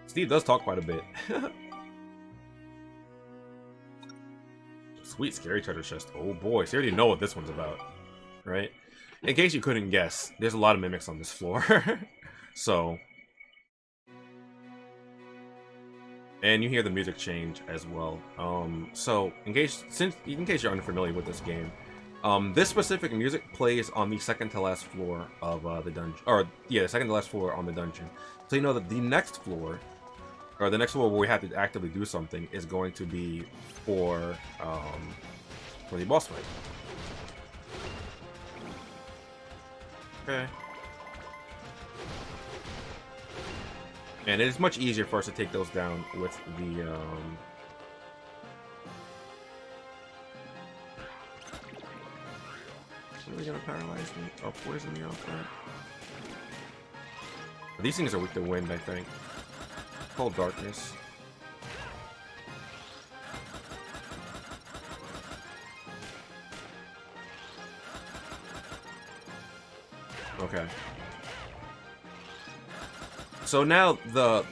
Steve does talk quite a bit. Sweet scary treasure chest. Oh boy, so you already know what this one's about, right? In case you couldn't guess, there's a lot of mimics on this floor. So, and you hear the music change as well. So in case you're unfamiliar with this game, this specific music plays on the second to last floor of the dungeon, or yeah, the second to last floor on the dungeon. So you know that the next floor, or the next floor where we have to actively do something, is going to be for the boss fight. Okay. And it is much easier for us to take those down with the Are they gonna paralyze me or poison me off that? These things are weak to wind, I think. Cold darkness. Okay. So now the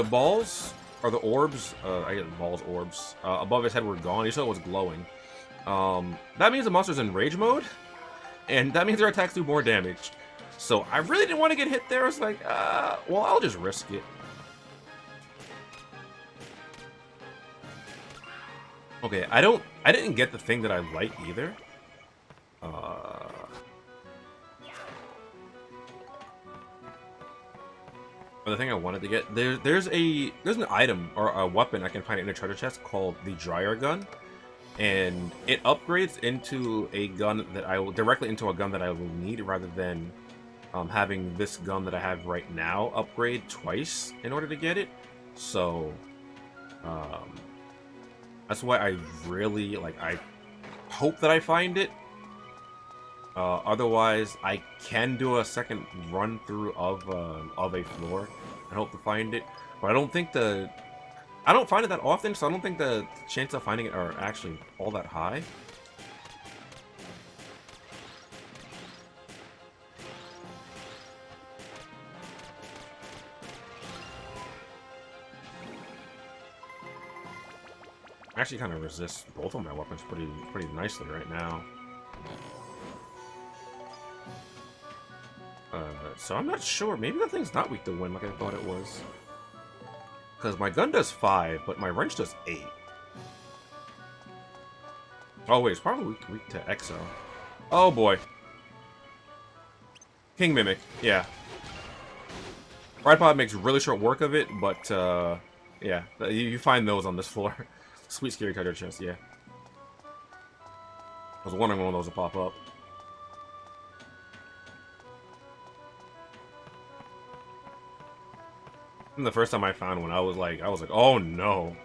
balls or the orbs, I get balls, orbs above his head were gone. You saw it was glowing. That means the monster's in rage mode, and that means their attacks do more damage. So I really didn't want to get hit there. I was like, well, I'll just risk it. Okay, I didn't get the thing that I like either. But the thing I wanted to get, there's an item or a weapon I can find in a treasure chest called the dryer gun, and it upgrades into a gun that I will directly into a gun that I will need, rather than having this gun that I have right now upgrade twice in order to get it. So that's why I really I hope that I find it. Otherwise, I can do a second run through of a floor and hope to find it. But I don't think I don't find it that often, so I don't think the chance of finding it are actually all that high. I actually kind of resist both of my weapons pretty nicely right now. So I'm not sure. Maybe that thing's not weak to wind like I thought it was. Because my gun does 5, but my wrench does 8. Oh wait, it's probably weak to Exo. Oh boy. King Mimic, yeah. Ride Pod makes really short work of it, but yeah, you find those on this floor. Sweet scary treasure chest, yeah. I was wondering when one of those would pop up. And the first time I found one, I was like, oh no.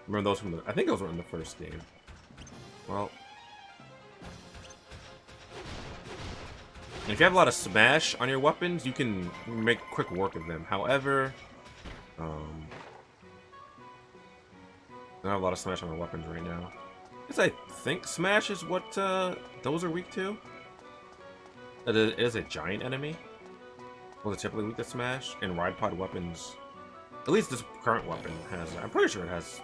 Remember those from I think those were in the first game. Well, if you have a lot of smash on your weapons, you can make quick work of them. However, I don't have a lot of smash on my weapons right now. Because I think smash is what those are weak to. It is a giant enemy. Was it typically weak to smash? And ride pod weapons, at least this current weapon has. I'm pretty sure it has.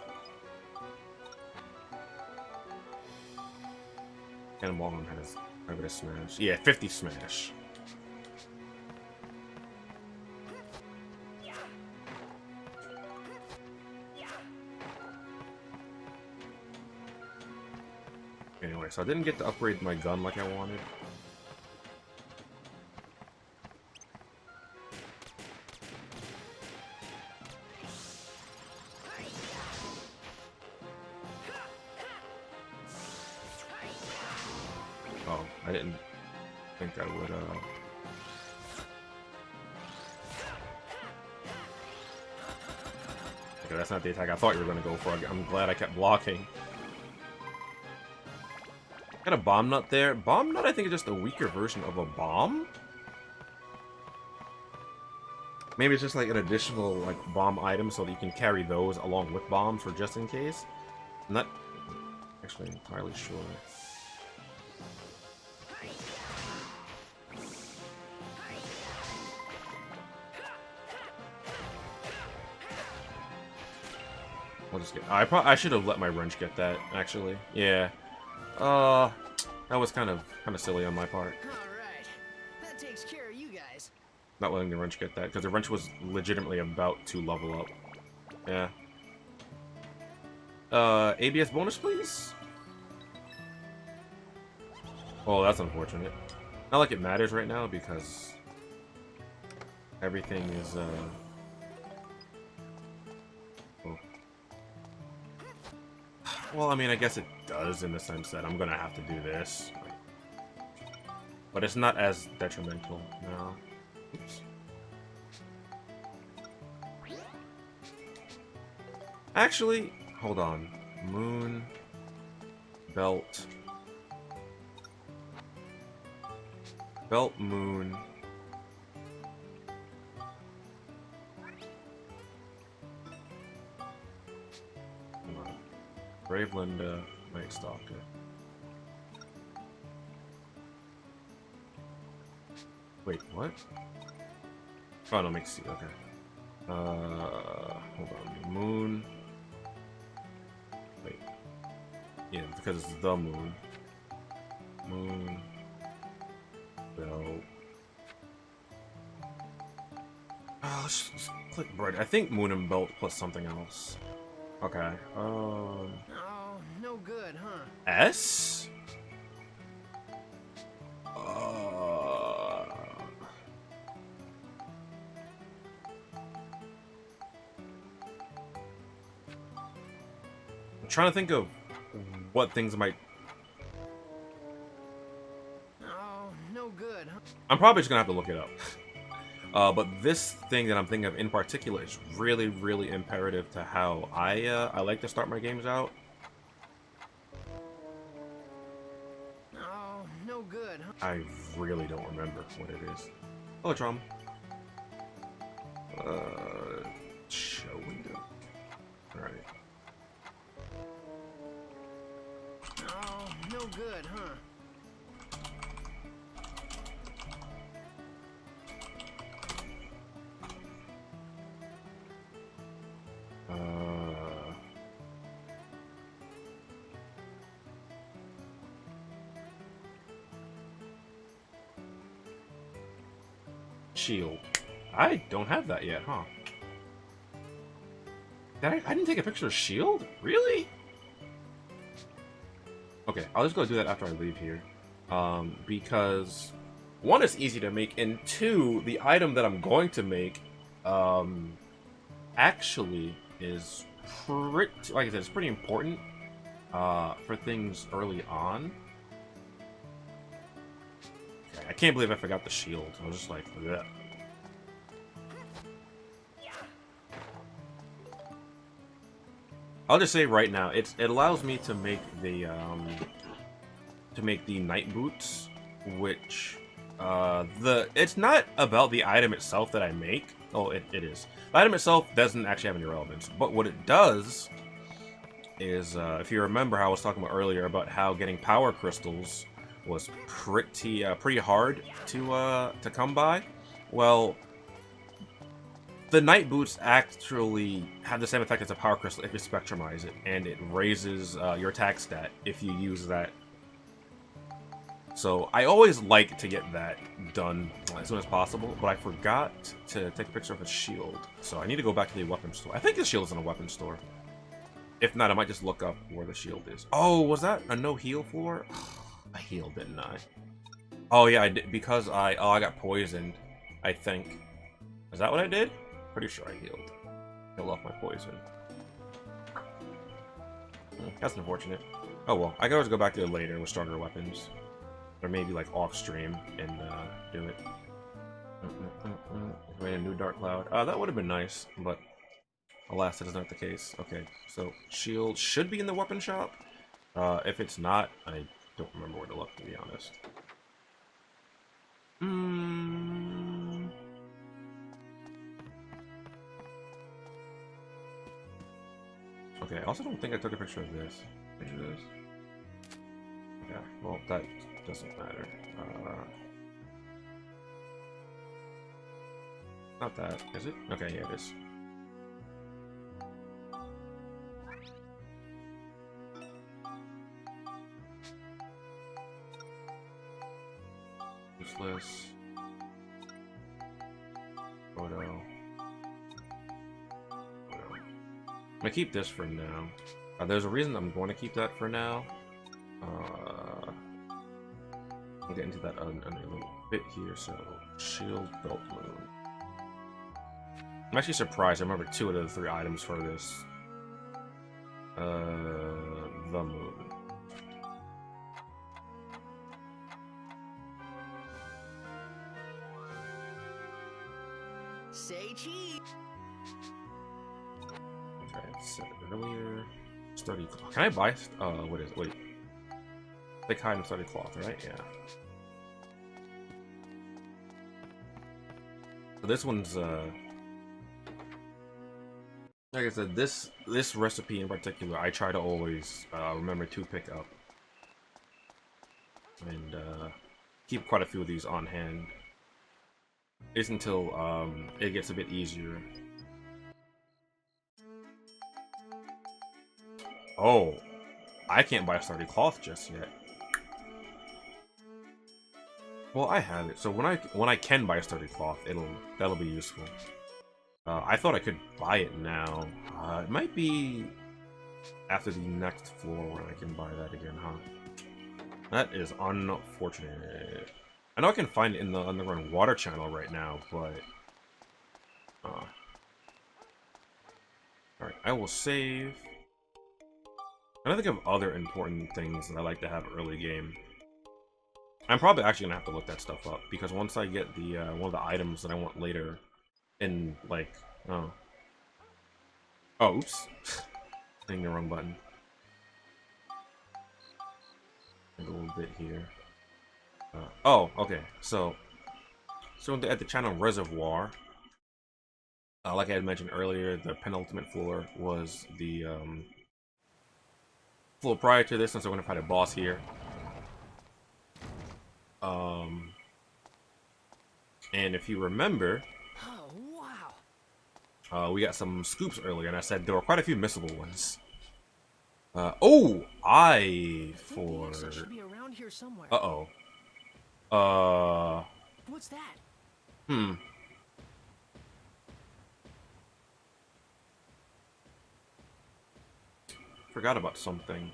Cannonball one has quite a bit of smash. Yeah, 50 smash. Anyway, so I didn't get to upgrade my gun like I wanted. Oh, I didn't think I would, Okay, that's not the attack I thought you were going to go for. I'm glad I kept blocking. Got a bomb nut there. Bomb nut, I think, is just a weaker version of a bomb. Maybe it's just like an additional bomb item so that you can carry those along with bombs for just in case. I'm not actually entirely sure. I'll just get. I should have let my wrench get that. Actually, yeah. That was kind of silly on my part. All right, that takes care of you guys. Not letting the wrench get that because the wrench was legitimately about to level up. Yeah. ABS bonus, please. Oh, that's unfortunate. Not like it matters right now because everything is oh. Well, I mean, I guess it does in the sense that I'm gonna have to do this, but it's not as detrimental now. Oops. Actually, hold on. Moon, belt, moon. Come on. Brave Linda, Night Stalker. Wait, what? Oh, no, makes C. Okay. Hold on. Moon. Wait. Yeah, because it's the moon. Moon. Belt. Oh, let's click bird. I think moon and belt plus something else. Okay. Oh, no good, huh? S? I'm trying to think of what things might. Oh, no good, huh? I'm probably just gonna have to look it up. But this thing that I'm thinking of in particular is really, really imperative to how I like to start my games out. Oh, no good, huh? I really don't remember what it is. Hello, Trom. Show window. Alright. Oh, no good, huh? Shield. I don't have that yet, huh? I didn't take a picture of Shield? Really? Okay, I'll just go do that after I leave here. Because one, it's easy to make, and two, the item that I'm going to make, actually is pretty, like I said, it's pretty important, for things early on. Okay, I can't believe I forgot the shield. I was just like, bleh. I'll just say right now, it allows me to make the night boots, which it's not about the item itself that I make. Oh, it is. The item itself doesn't actually have any relevance, but what it does is, if you remember how I was talking about earlier about how getting power crystals was pretty hard to come by, well, the night boots actually have the same effect as a power crystal if you spectrumize it, and it raises your attack stat if you use that. So I always like to get that done as soon as possible, but I forgot to take a picture of a shield. So I need to go back to the weapon store. I think the shield is in a weapon store. If not, I might just look up where the shield is. Oh, was that a no heal floor? I healed, didn't I? Oh yeah, I did, because I got poisoned, I think. Is that what I did? Pretty sure I healed. Healed off my poison. That's unfortunate. Oh well, I can always go back to it later with stronger weapons. Or maybe like off stream and do it. Rain a new dark cloud. That would have been nice, but alas, that is not the case. Okay, so shield should be in the weapon shop. If it's not, I don't remember where to look, to be honest. Okay, I also don't think I took a picture of this. Picture of this? Yeah, well, that doesn't matter. Not that, is it? Okay, yeah, it is. useless. Photo. I'm gonna keep this for now. There's a reason I'm going to keep that for now. I'll get into that under a little bit here. So, shield belt moon. I'm actually surprised. I remember 2 out of the 3 items for this. The moon. Say cheese. Okay, I said it earlier. Sturdy cloth. Can I buy? What is it? Wait. Thick hide and sturdy cloth, right? Yeah. So this one's like I said, this recipe in particular, I try to always remember to pick up and keep quite a few of these on hand. It's until it gets a bit easier. Oh, I can't buy sturdy cloth just yet. Well, I have it, so when I can buy sturdy cloth, that'll be useful. I thought I could buy it now. It might be after the next floor when I can buy that again, huh? That is unfortunate. I know I can find it in the underground water channel right now, but alright, I will save. And I think of other important things that I like to have early game. I'm probably actually gonna have to look that stuff up, because once I get the one of the items that I want later, in like oh oops, hitting the wrong button. A little bit here. Oh, okay. So at the channel Reservoir, like I had mentioned earlier, the penultimate floor was the floor prior to this, since I'm gonna fight a boss here. And if you remember, Oh, wow. we got some scoops earlier, and I said there were quite a few missable ones. For Should be around here somewhere. What's that? Forgot about something.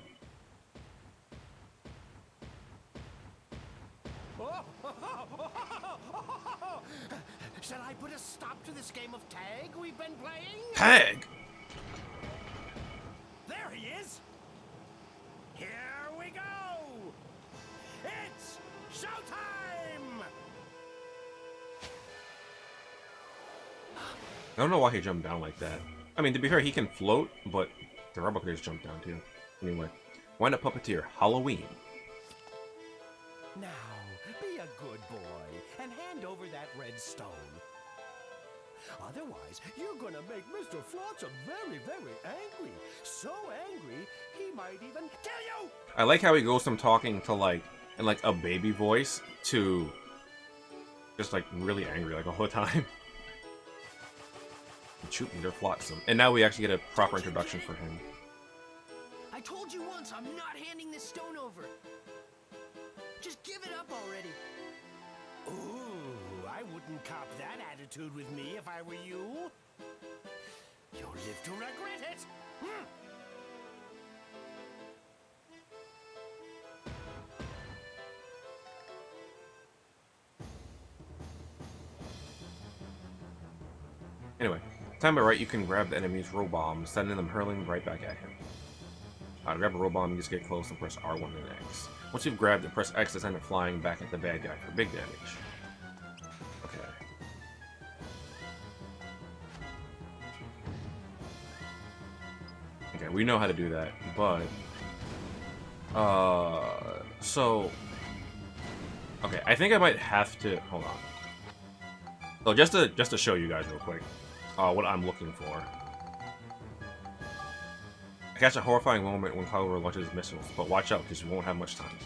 Shall I put a stop to this game of tag we've been playing? Tag! There he is! Here we go! It's showtime! I don't know why he jumped down like that. I mean, to be fair, he can float, but the robot could just jump down too. Anyway, Wind Up Puppeteer, Halloween. Now, be a good boy and hand over that red stone. Otherwise, you're gonna make Mr. Flotsam very, very angry. So angry, he might even kill you! I like how he goes from talking to like, in like a baby voice to just like really angry like the whole time. Shoot Mr. Flotsam. And now we actually get a proper introduction for him. I told you once, I'm not handing this stone over. Just give it up already. Ooh, I wouldn't cop that attitude with me if I were you. You'll live to regret it. Anyway, time by right, you can grab the enemy's roll bomb, sending them hurling right back at him. To grab a roll bomb, you just get close and press R1 and X. Once you've grabbed it, press X to send it flying back at the bad guy for big damage. Okay. Okay, we know how to do that, but so okay, I think I might have to hold on. So just to show you guys real quick, what I'm looking for. I catch a horrifying moment when Kylo launches missiles, but watch out because you won't have much time.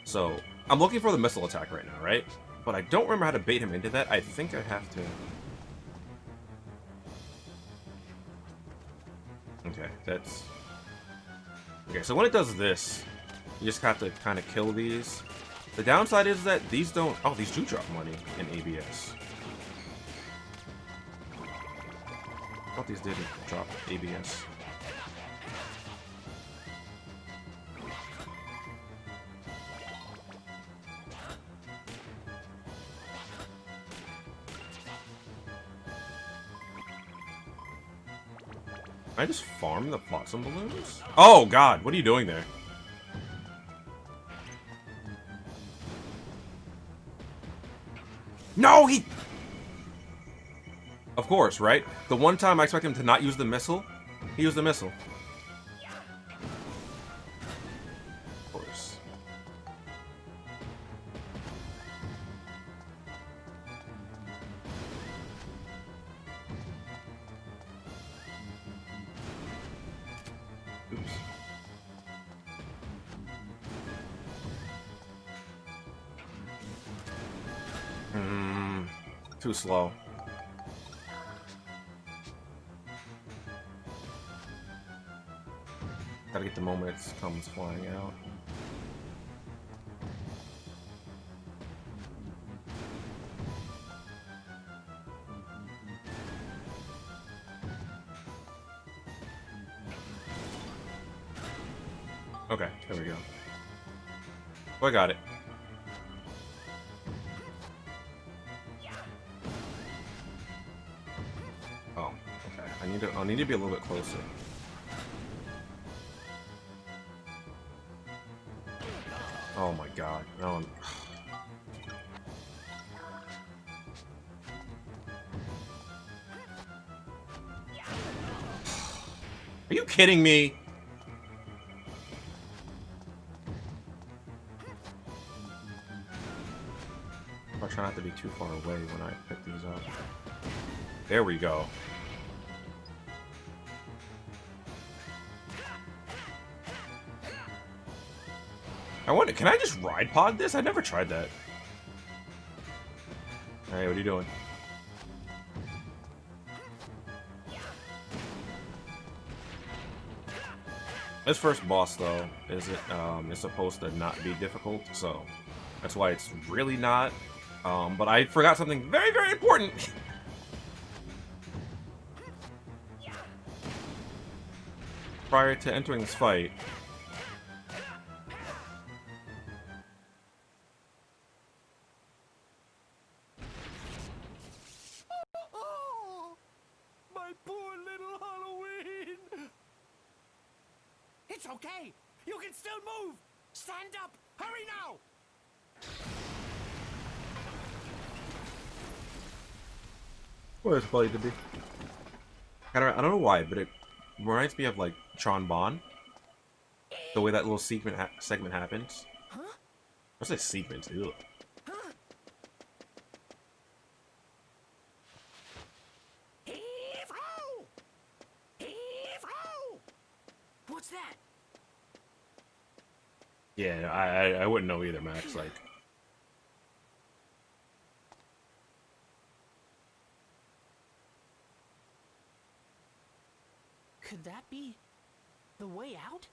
So I'm looking for the missile attack right now, right? But I don't remember how to bait him into that. I think I have to. Okay, that's okay. So when it does this, you just have to kind of kill these The downside is that these don't... Oh, these do drop money in ABS. I thought these didn't drop ABS. Can I just farm the flotsam balloons? Oh god, what are you doing there? No, he... Of course, right? The one time I expect him to not use the missile, he used the missile. Of course. Oops. Too slow. Gotta get the moment it comes flying out. Okay, there we go. Oh, I got it. Oh, okay. I need to be a little bit closer. Oh my god. No. Are you kidding me? I'll try not to be too far away when I pick these up. There we go. I wonder, can I just ride pod this? I never tried that. Hey, what are you doing? This first boss, though, is supposed to not be difficult, so that's why it's really not. But I forgot something very, very important. Prior to entering this fight. Oh, my poor little Halloween. It's okay. You can still move. Stand up. Hurry now. What it's funny to be. I don't know why, but it reminds me of like Tron Bon. The way that little segment happens. Huh? What's that segment? Ew. Huh? Heave-ho! Heave-ho! What's that? Yeah, I wouldn't know either, Max. Like, Could that be the way out?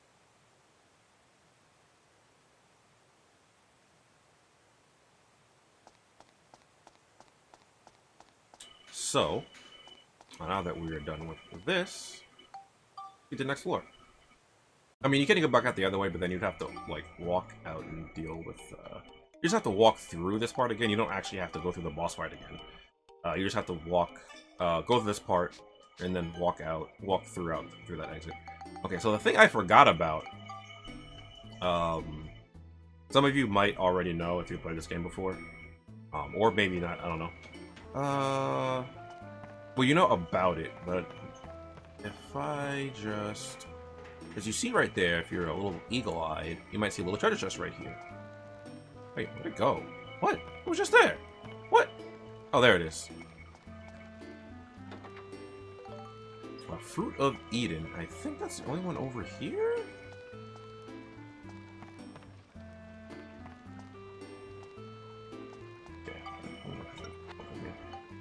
so now that we are done with this, get to the next floor. I mean, you can go back out the other way, but then you'd have to like walk out and deal with. You just have to walk through this part again. You don't actually have to go through the boss fight again. You just have to walk, go through this part, and then walk through that exit. Okay, so the thing I forgot about, some of you might already know if you played this game before, or maybe not. I don't know. Well, you know about it, but if I just, as you see right there, if you're a little eagle-eyed, you might see a little treasure chest right here. Wait, where'd it go? What? It was just there. What? Oh, there it is. A Fruit of Eden. I think that's the only one over here? Okay.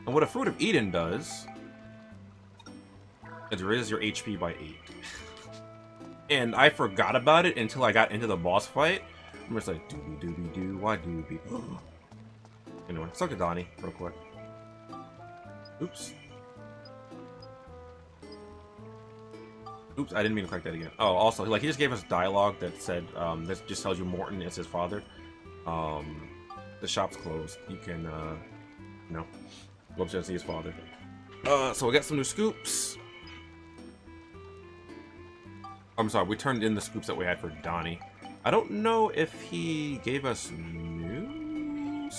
And what a Fruit of Eden does is raises your HP by 8. And I forgot about it until I got into the boss fight. I'm just like, doobie doobie doo, Why do you be? Anyway, let's talk to Donnie real quick. Oops. Oops, I didn't mean to click that again. Oh, also, like, he just gave us dialogue that said, this just tells you Morton is his father. The shop's closed. You can, you know, go upstairs and see his father. So we got some new scoops. I'm sorry, we turned in the scoops that we had for Donnie. I don't know if he gave us new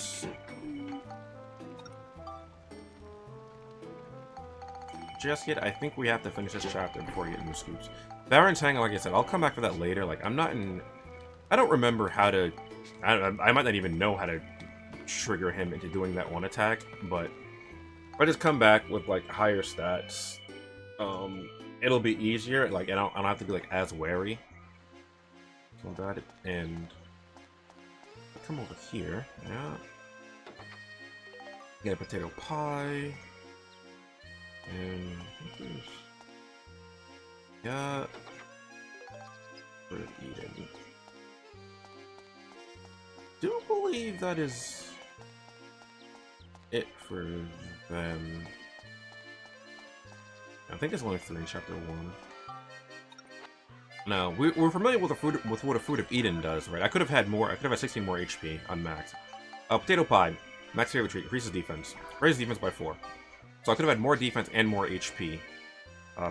just yet. I think we have to finish this chapter before we get new scoops. Baron's hanging, like I said, I'll come back for that later. Like, I'm not in... I don't remember how to... I might not even know how to trigger him into doing that one attack, but if I just come back with, like, higher stats, it'll be easier, like, and I don't have to be, like, as wary about it. And come over here, yeah. Get a potato pie. And I think there's... yeah. Sort of Eden. Do believe that is it for them. I think it's only 3 in chapter 1. No, we're familiar with what a Fruit of Eden does, right? I could have had more. I could have had 16 more HP on max. Potato pie, max favorite treat, increases defense, raises defense by 4. So I could have had more defense and more HP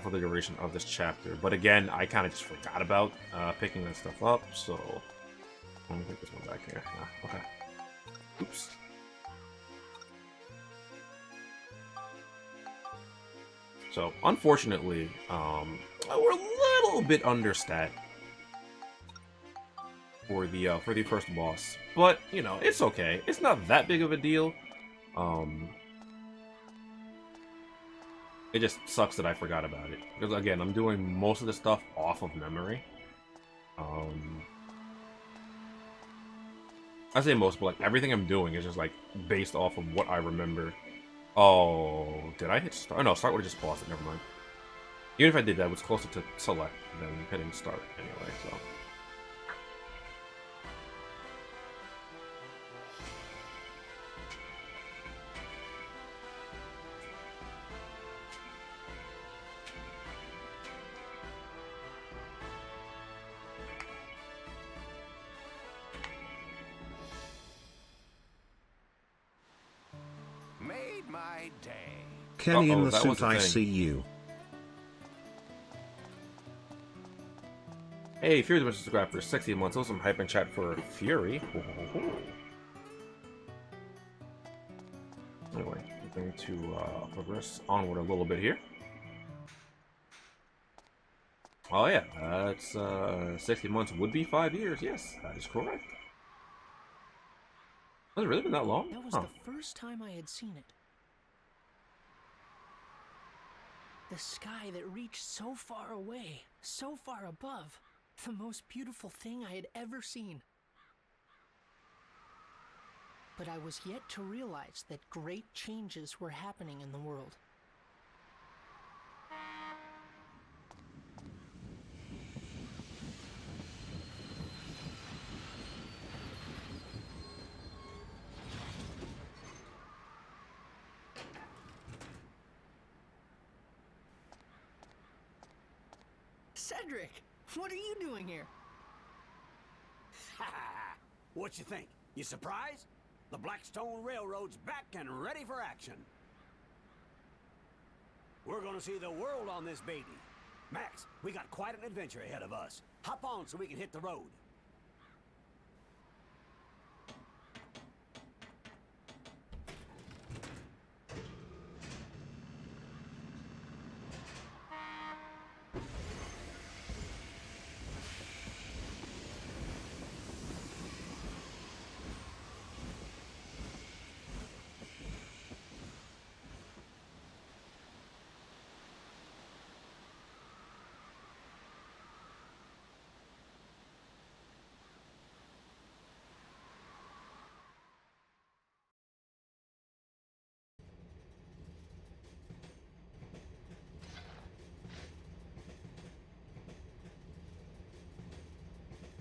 for the duration of this chapter. But again, I kind of just forgot about picking that stuff up. So let me take this one back here. Okay. Oops. So unfortunately, we're a little bit understat for the first boss, but you know, it's okay. It's not that big of a deal. It just sucks that I forgot about it, because again, I'm doing most of the stuff off of memory. I say most, but like everything I'm doing is just like based off of what I remember. Oh, did I hit start? Oh, no, start would have just paused it. Never mind. Even if I did that, it was closer to select than hitting start anyway, so. Made my day. Kenny in the that was suit, the I thing. see you. Hey, Fury's been subscribed for 60 months. Also, some hype in chat for Fury. Anyway, we're going to progress onward a little bit here. Oh yeah, that's 60 months would be 5 years. Yes, that is correct. Has it really been that long? That was the first time I had seen it. The sky that reached so far away, so far above. The most beautiful thing I had ever seen. But I was yet to realize that great changes were happening in the world. Cedric, what are you doing here? What you think? You surprised? The Blackstone Railroad's back and ready for action. We're gonna see the world on this baby. Max, we got quite an adventure ahead of us. Hop on so we can hit the road.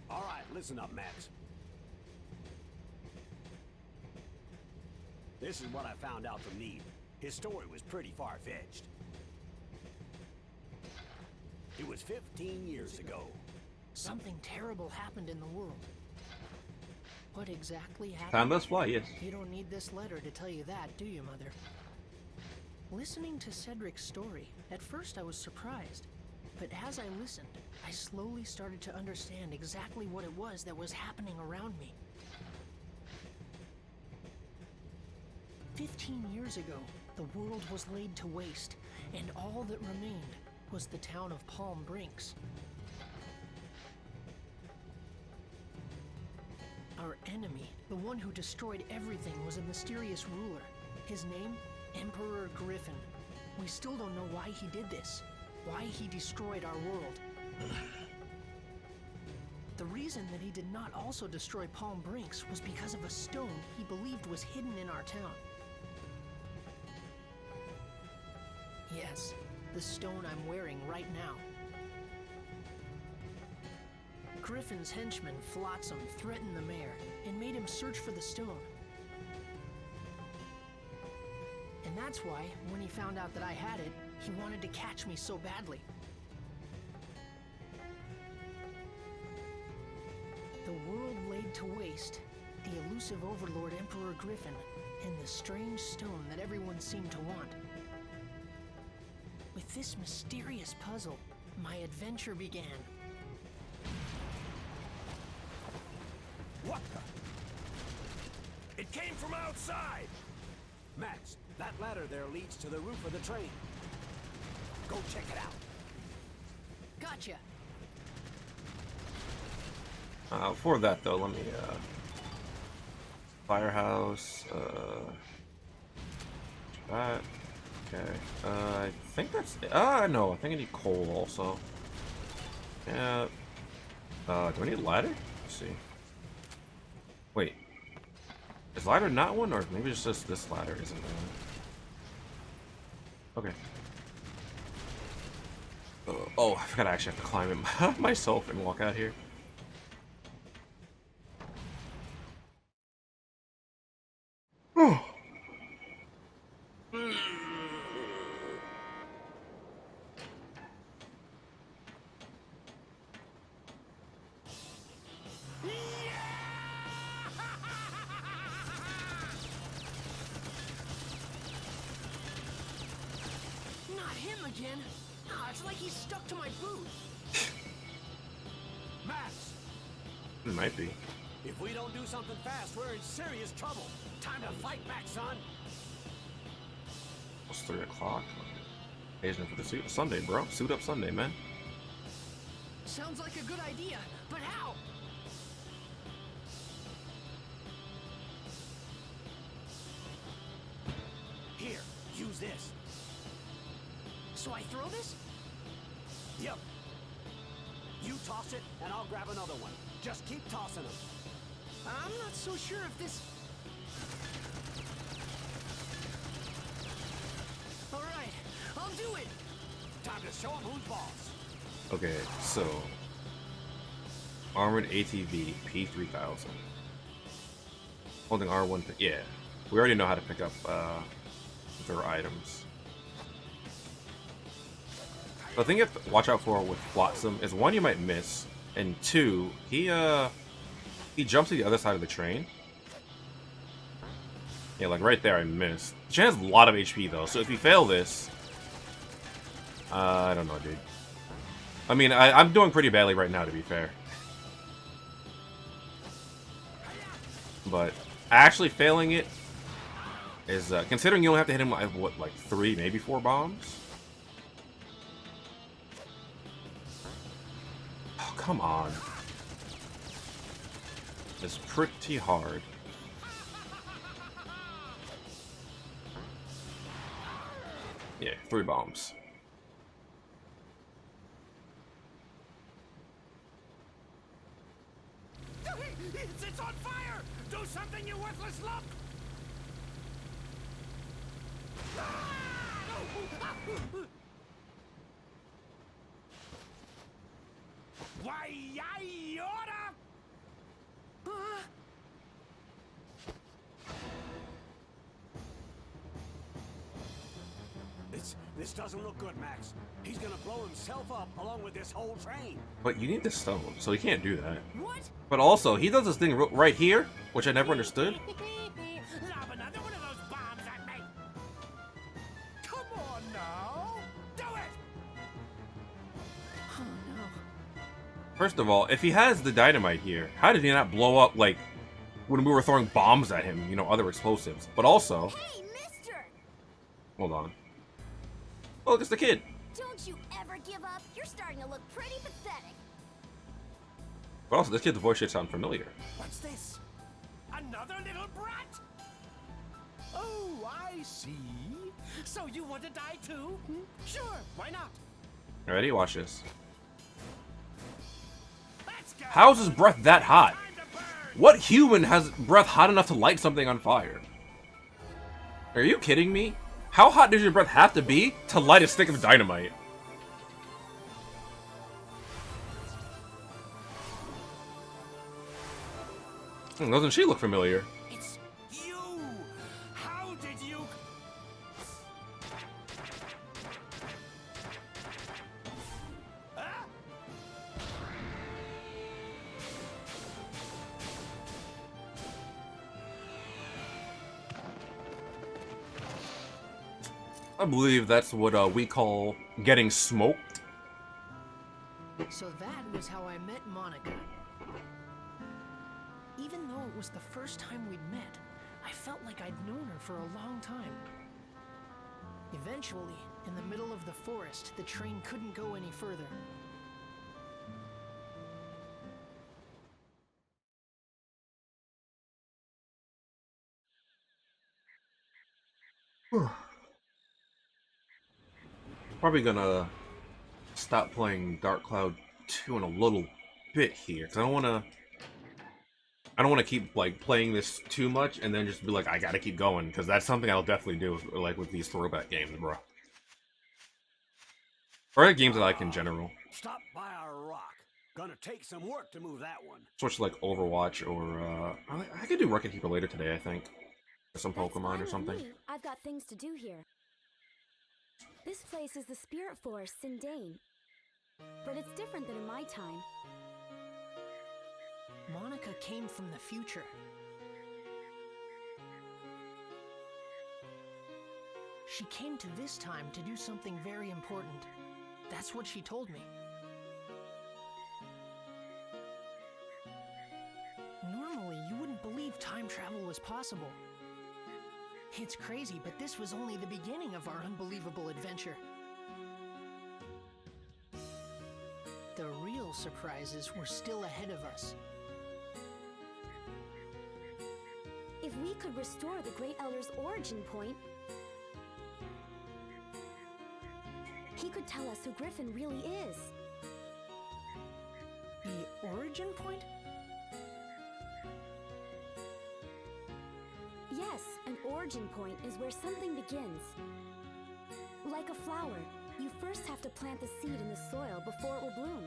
All right, listen up, Max. This is what I found out from Neve. His story was pretty far-fetched. It was 15 years ago. Something terrible happened in the world. What exactly happened? Time does fly, yes. You don't need this letter to tell you that, do you, Mother? Listening to Cedric's story, at first I was surprised. But as I listened, I slowly started to understand exactly what it was that was happening around me. 15 years ago, the world was laid to waste, and all that remained was the town of Palm Brinks. Our enemy, the one who destroyed everything, was a mysterious ruler. His name? Emperor Griffin. We still don't know why he did this. Why he destroyed our world. The reason that he did not also destroy Palm Brinks was because of a stone he believed was hidden in our town. Yes, the stone I'm wearing right now. Griffin's henchman, Flotsam, threatened the mayor and made him search for the stone. And that's why, when he found out that I had it, he wanted to catch me so badly. The world laid to waste, the elusive overlord Emperor Griffin, and the strange stone that everyone seemed to want. With this mysterious puzzle, my adventure began. What the? It came from outside! Max, that ladder there leads to the roof of the train. Go check it out. Gotcha! For that though, let me firehouse. That. Okay. I think that's it. No, I think I need coal also. Yeah. Do I need ladder? Let's see. Wait. Is ladder not one, or maybe it's just this ladder isn't one? Okay. Oh, I forgot I actually have to climb it myself and walk out here. Oh. Not him again! It's like he's stuck to my boot! Max, It might be. if we don't do something fast, we're in serious trouble. Time to fight back, son. It's 3 o'clock. Asian for the suit. Sunday, bro. Suit up Sunday, man. Sounds like a good idea, but how? Here, use this. So I throw this? Yep. You toss it, and I'll grab another one. Just keep tossing them. I'm not so sure if this... Alright, I'll do it! Time to show them who's boss. Okay, so armored ATV P3000. Holding R1. Yeah, we already know how to pick up their items. The thing you have to watch out for with Flotsam is, one, you might miss, and two, he jumps to the other side of the train. Yeah, like right there, I missed. The train has a lot of HP though, so if you fail this, I don't know, dude. I mean, I'm doing pretty badly right now, to be fair. But actually failing it is, considering you only have to hit him with, what, like 3, maybe 4 bombs? Oh, come on. It's pretty hard. Yeah, 3 bombs. It's on fire! Do something, you worthless lump! Why, I oughta... This doesn't look good, Max. He's gonna blow himself up along with this whole train. But you need the stone, so he can't do that. What? But also, he does this thing right here, which I never understood. Lob another one of those bombs at me. Come on now. Do it. Oh no. First of all, if he has the dynamite here, how did he not blow up, like, when we were throwing bombs at him, you know, other explosives? But also... Hey, mister! Hold on. Oh, it's the kid. Don't you ever give up? You're starting to look pretty pathetic. But also, this kid's voice should sound familiar. What's this? Another little brat? Oh, I see. So you want to die too? Sure, why not? Ready? Watch this. Let's go. How's his breath that hot? Time to burn. What human has breath hot enough to light something on fire? Are you kidding me? How hot does your breath have to be to light a stick of dynamite? Doesn't she look familiar? It's you. How did you? Huh? I believe that's what we call getting smoked. So that was how I met Monica. Even though it was the first time we'd met, I felt like I'd known her for a long time. Eventually, in the middle of the forest, the train couldn't go any further. Probably gonna stop playing Dark Cloud 2 in a little bit here, because I don't want to keep like playing this too much and then just be like, I gotta keep going, because that's something I'll definitely do with these throwback games, bro. Or the games I like in general. Stop by our rock. Gonna take some work to move that one. Switch to like Overwatch or I could do Rocket Keeper later today, I think. Or some That's Pokemon fine or with something. me. I've got things to do here. This place is the Spirit Forest in Dane. But it's different than in my time. Monica came from the future. She came to this time to do something very important. That's what she told me. Normally, you wouldn't believe time travel was possible. It's crazy, but this was only the beginning of our unbelievable adventure. The real surprises were still ahead of us. If we could restore the Great Elder's origin point, he could tell us who Griffin really is. The origin point? Yes, an origin point is where something begins. Like a flower, you first have to plant the seed in the soil before it will bloom.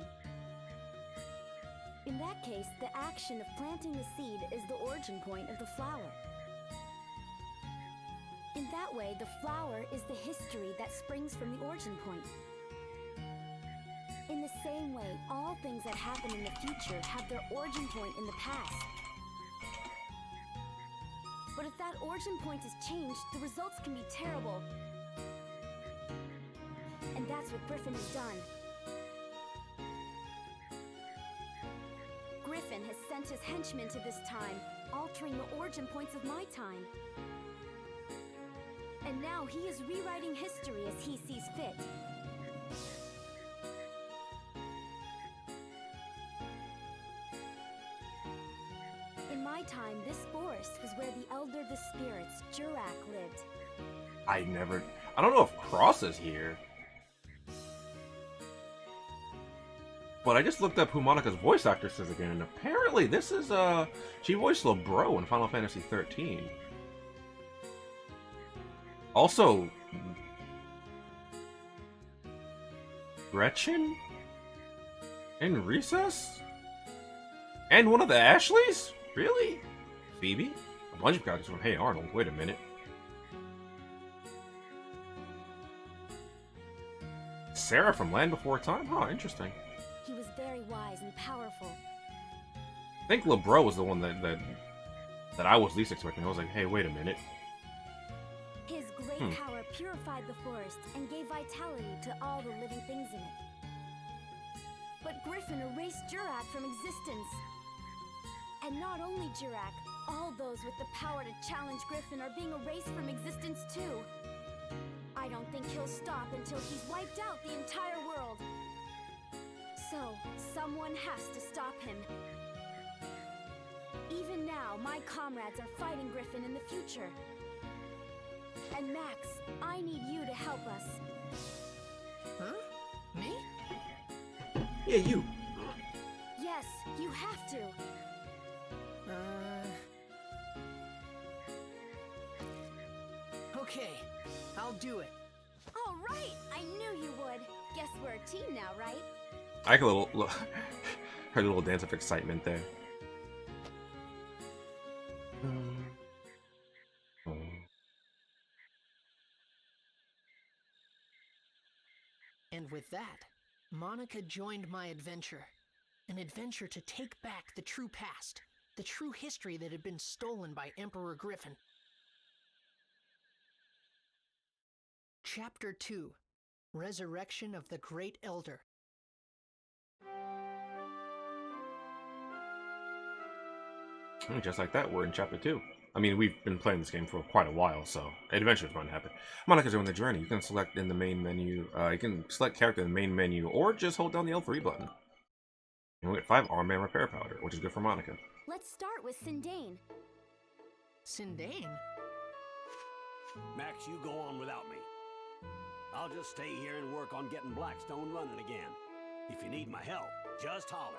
In that case, the action of planting the seed is the origin point of the flower. In that way, the flower is the history that springs from the origin point. In the same way, all things that happen in the future have their origin point in the past. But if that origin point is changed, the results can be terrible. And that's what Griffin has done. Griffin has sent his henchmen to this time, altering the origin points of my time. And now he is rewriting history as he sees fit. In my time, this forest was where the Elder of the Spirits, Jurak, lived. I don't know if Cross is here. But I just looked up who Monica's voice actress is again, and apparently this is, she voiced LeBro in Final Fantasy 13. Also, Gretchen? In Recess? And one of the Ashleys? Really? Phoebe? A bunch of characters from Hey Arnold. Wait a minute. Sarah from Land Before Time? Huh, interesting. He was very wise and powerful. I think LeBro was the one that I was least expecting. I was like, hey, wait a minute. His great power purified the forest and gave vitality to all the living things in it. But Griffin erased Jurak from existence. And not only Jurak, all those with the power to challenge Griffin are being erased from existence too. I don't think he'll stop until he's wiped out the entire world. So, someone has to stop him. Even now, my comrades are fighting Griffin in the future. And Max, I need you to help us. Huh? Me? Yeah, you. Yes, you have to. Okay, I'll do it. All right, I knew you would. Guess we're a team now, right? I like a little, her little dance of excitement there. And with that, Monica joined my adventure. An adventure to take back the true past, the true history that had been stolen by Emperor Griffin. Chapter 2: Resurrection of the Great Elder. Just like that, we're in Chapter 2. I mean, we've been playing this game for quite a while, so adventure's going to happen. Monica's on the journey. You can select in the main menu. You can select character in the main menu, or just hold down the L3 button. And we get 5 arm and repair powder, which is good for Monica. Let's start with Sindane. Sindane? Max, you go on without me. I'll just stay here and work on getting Blackstone running again. If you need my help, just holler.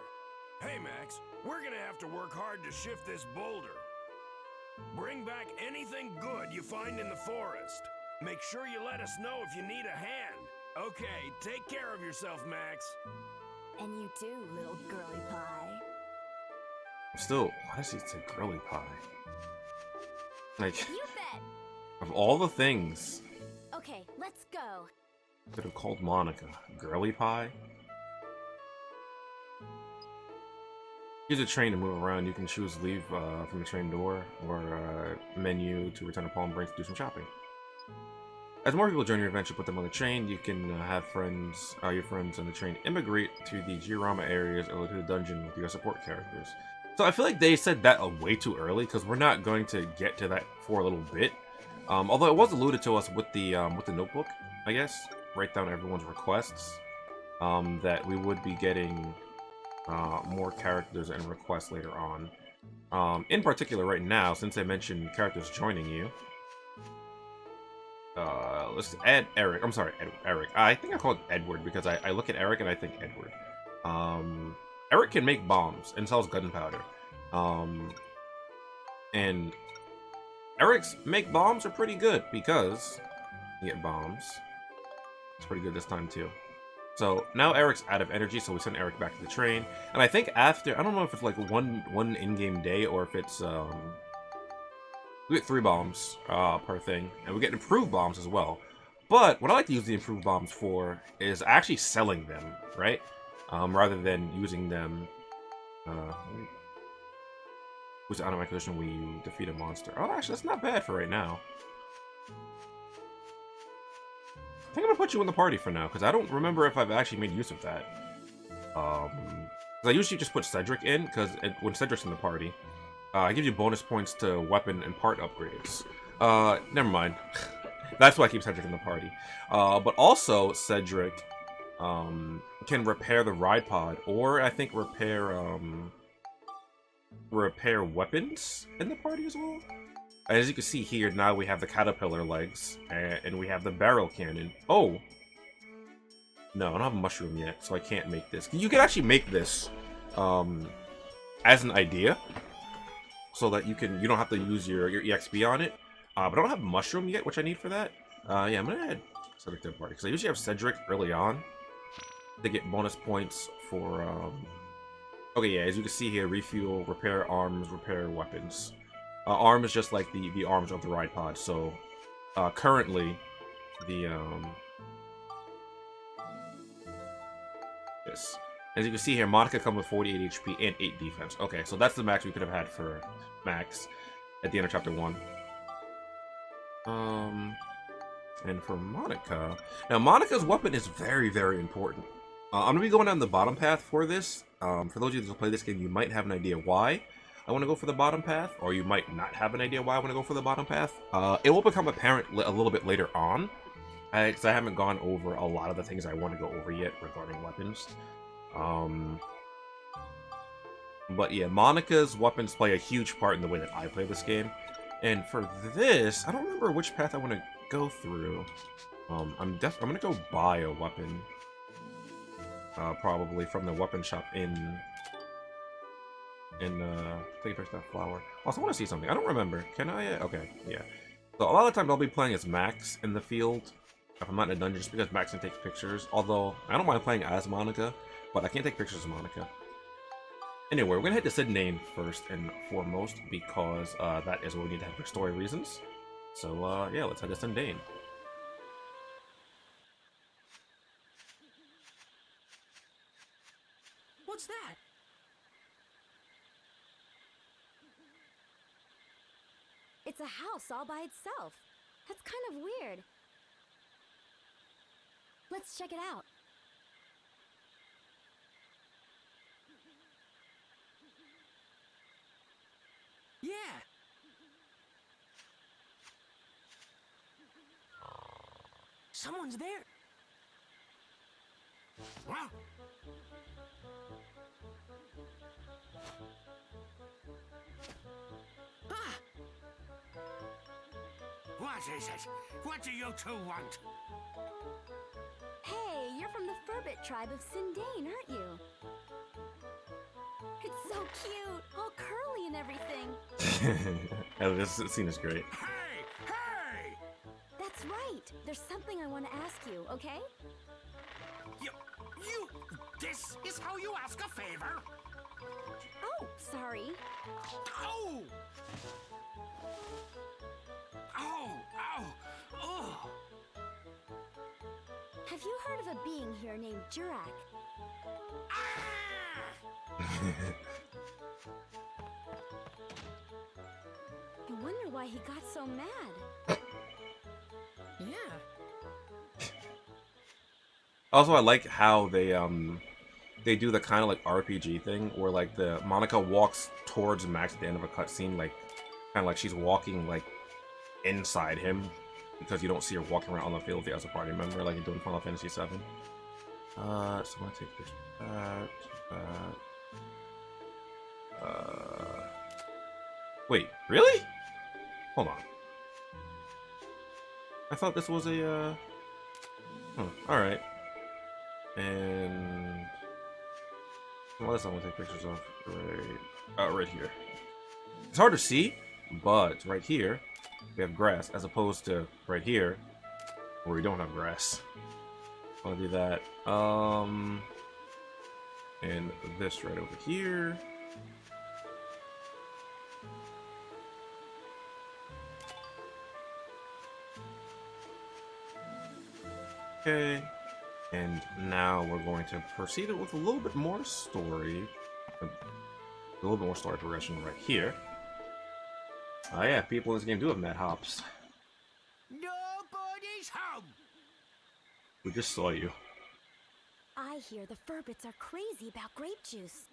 Hey, Max, we're gonna have to work hard to shift this boulder. Bring back anything good you find in the forest. Make sure you let us know if you need a hand. Okay, take care of yourself, Max. And you too, little girly pie. Still, why does he say girly pie? Like, You bet! of all the things Okay, let's go. that have called Monica girly pie. Use a train to move around. You can choose leave from the train door or menu to return to Palm Springs to do some shopping. As more people join your adventure, put them on the train. You can have friends, your friends on the train immigrate to the Georama areas or to the dungeon with your support characters. So I feel like they said that way too early because we're not going to get to that for a little bit. Although it was alluded to us with the notebook, I guess. Write down everyone's requests. That we would be getting more characters and requests later on. In particular, right now, since I mentioned characters joining you, let's add Eric. I'm sorry, Eric. I think I called Edward because I look at Eric and I think Edward. Eric can make bombs and sells gunpowder. And Eric's make bombs are pretty good because you get bombs. It's pretty good this time too. So now Eric's out of energy, so we send Eric back to the train. And I think after, I don't know if it's like one in-game day or if it's we get 3 bombs per thing, and we get improved bombs as well. But what I like to use the improved bombs for is actually selling them, right? Rather than using them. Who's out of my position when you defeat a monster? Oh, actually, that's not bad for right now. I think I'm gonna put you in the party for now, because I don't remember if I've actually made use of that. Because I usually just put Cedric in, because when Cedric's in the party, it gives you bonus points to weapon and part upgrades. Never mind. That's why I keep Cedric in the party. But also, Cedric can repair the ride pod, or I think repair weapons in the party as well. As you can see here, now we have the caterpillar legs, and we have the barrel cannon. Oh! No, I don't have a mushroom yet, so I can't make this. You can actually make this as an idea, so that you don't have to use your EXP on it. But I don't have mushroom yet, which I need for that. Yeah, I'm gonna add Cedric to the party, because I usually have Cedric early on to get bonus points for... Okay, yeah, as you can see here, refuel, repair arms, repair weapons. Arm is just like the arms of the ride pod. So currently, the this. As you can see here, Monica comes with 48 HP and 8 defense. Okay, so that's the max we could have had for Max at the end of Chapter 1. And for Monica... Now, Monica's weapon is very, very important. I'm going to be going down the bottom path for this. For those of you that play this game, you might have an idea why I want to go for the bottom path, or you might not have an idea why I want to go for the bottom path. It will become apparent a little bit later on, because I haven't gone over a lot of the things I want to go over yet regarding weapons. But yeah, Monica's weapons play a huge part in the way that I play this game. And for this, I don't remember which path I want to go through. I'm gonna go buy a weapon. Probably from the weapon shop in take that flower. Also, I want to see something. I don't remember. Can I? Okay, yeah. So a lot of the times I'll be playing as Max in the field if I'm not in a dungeon, just because Max can take pictures. Although I don't mind playing as Monica, but I can't take pictures of Monica. Anyway, we're gonna head to Sydney first and foremost because that is what we need to have for story reasons. So yeah, let's head to Sydney. What's that? It's a house all by itself. That's kind of weird. Let's check it out. Yeah. Someone's there. Huh? Ah! What is it? What do you two want? Hey, you're from the Furbit tribe of Sindane, aren't you? It's so cute, all curly and everything. Oh, this scene is great. Hey! Hey! That's right. There's something I want to ask you, okay? You... This is how you ask a favor? Oh, sorry. Oh! Oh! Ow! Oh! Have you heard of a being here named Jurak? Ah! I wonder why he got so mad. Yeah. Also, I like how they do the kind of like RPG thing where like the Monica walks towards Max at the end of a cutscene, like kind of like she's walking like inside him because you don't see her walking around on the field as a party member like you do in Final Fantasy VII. So I'm gonna take this back. Wait, really? Hold on. I thought this was a all right. And well, this I'm gonna take pictures of right here. It's hard to see, but right here we have grass as opposed to right here where we don't have grass. I'll do that. And this right over here. Okay. And now we're going to proceed with a little bit more story. A little bit more story progression right here. Oh yeah, people in this game do have mad hops. Nobody's home! We just saw you. I hear the Furbits are crazy about grape juice.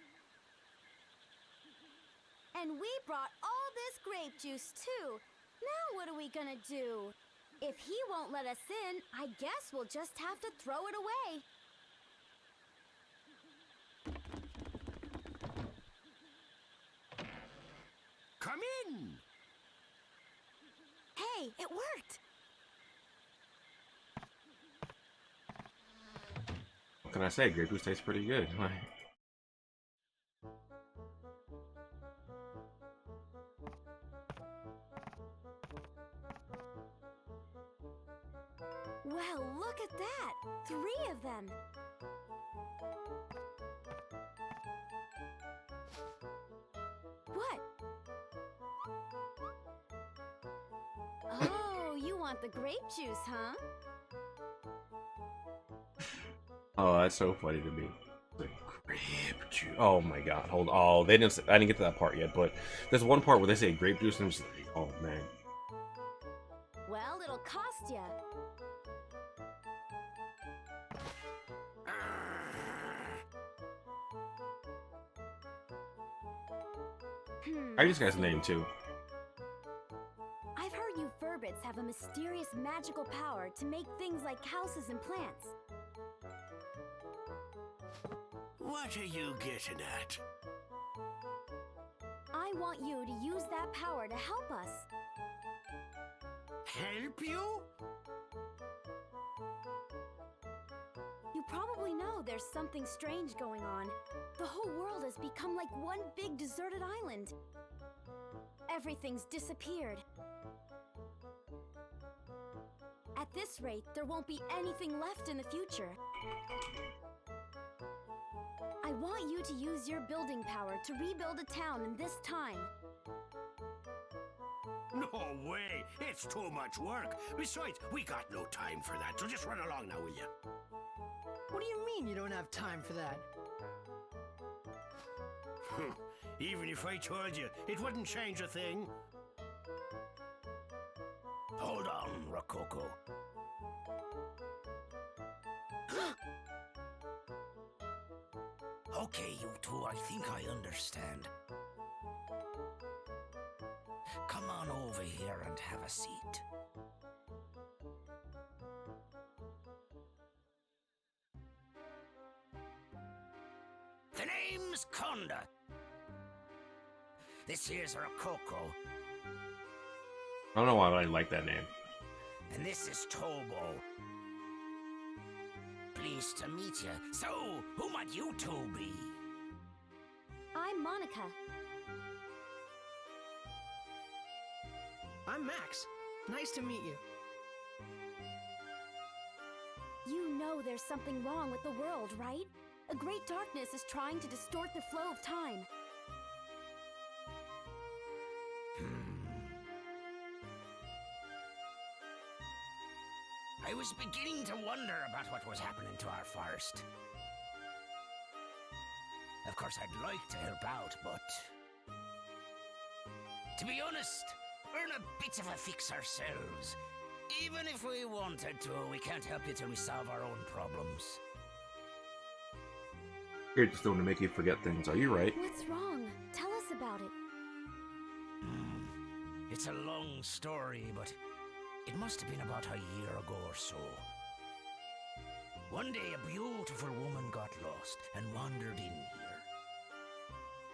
And we brought all this grape juice too. Now what are we gonna do? If he won't let us in, I guess we'll just have to throw it away. Come in! Hey, it worked! What can I say? Grape juice tastes pretty good. Well, look at that! 3 of them! What? Oh, you want the grape juice, huh? Oh, that's so funny to me. juice. Oh my god, hold on. Oh, they didn't. I didn't get to that part yet, but there's one part where they say grape juice, and I'm just like, oh man. Well, it'll cost ya. I use this guy's name too. I've heard you Furbits have a mysterious magical power to make things like houses and plants. What are you getting at? I want you to use that power to help us. Help you? You probably know there's something strange going on. The whole world has become like one big deserted island. Everything's disappeared. At this rate, there won't be anything left in the future. I want you to use your building power to rebuild a town in this time. No way! It's too much work. Besides, we got no time for that, so just run along now, will you? What do you mean you don't have time for that? Even if I told you, it wouldn't change a thing. Hold on, Rococo. Okay, you two, I think I understand. Come on over here and have a seat. The name's Conda. This here's Rococo, I don't know why I like that name. and this is Tobo. Pleased to meet you. So, who might you two be? I'm Monica. I'm Max. Nice to meet you. You know there's something wrong with the world, right? A great darkness is trying to distort the flow of time. I was beginning to wonder about what was happening to our forest. Of course, I'd like to help out, but... to be honest, we're in a bit of a fix ourselves. Even if we wanted to, we can't help you till we solve our own problems. You're just doing to make you forget things. Are you right? What's wrong? Tell us about it. It's a long story, but it must have been about a year ago or so. One day, a beautiful woman got lost and wandered in here.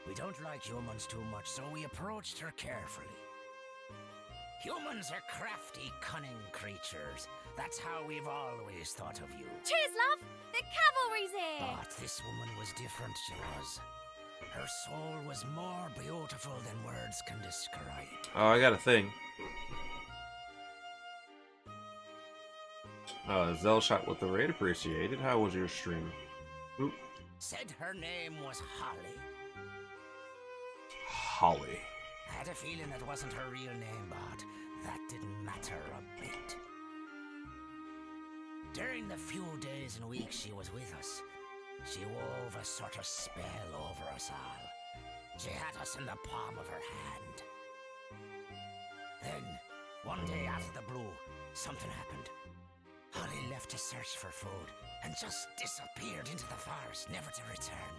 We don't like humans too much, so we approached her carefully. Humans are crafty, cunning creatures. That's how we've always thought of you. Cheers, love! The cavalry's here! But this woman was different, she was. Her soul was more beautiful than words can describe. Oh, I got a thing. Zell shot with the raid appreciated. How was your stream? Oop. Said her name was Holly. Holly. I had a feeling it wasn't her real name, but that didn't matter a bit. During the few days and weeks she was with us, she wove a sort of spell over us all. She had us in the palm of her hand. Then, one day out of the blue, something happened. Holly left to search for food and just disappeared into the forest, never to return.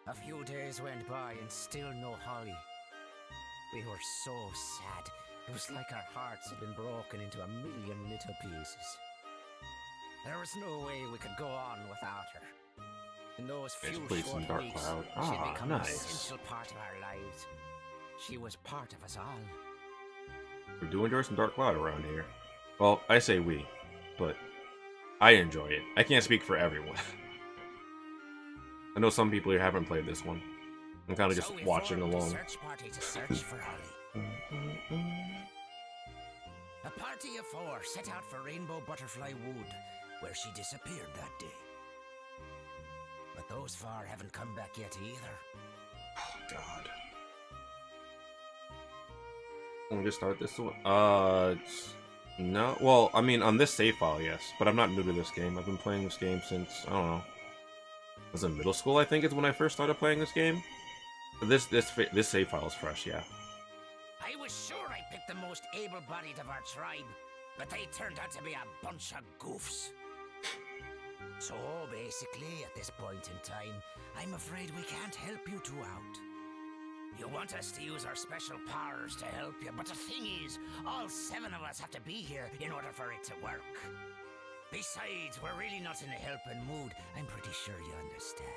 A few days went by and still no Holly. We were so sad. It was like our hearts had been broken into a million little pieces. There was no way we could go on without her. In those few Please, some short Dark weeks, Cloud. she'd Ah, become nice. an essential part of our lives. She was part of us all. We do enjoy some Dark Cloud around here. Well, I say we, but I enjoy it. I can't speak for everyone. I know some people here haven't played this one. I'm kind of just we watching formed a along. search party to search for Holly. A party of 4 set out for Rainbow Butterfly Wood, where she disappeared that day. But those 4 haven't come back yet either. Oh, God. Let me just start this one. No. Well, I mean, on this save file, yes. But I'm not new to this game. I've been playing this game since, I don't know, I was in middle school, I think, is when I first started playing this game. This save file is fresh, yeah. I was sure I picked the most able-bodied of our tribe, but they turned out to be a bunch of goofs. So basically, at this point in time, I'm afraid we can't help you two out. You want us to use our special powers to help you, but the thing is, all 7 of us have to be here in order for it to work. Besides, we're really not in a helping mood. I'm pretty sure you understand.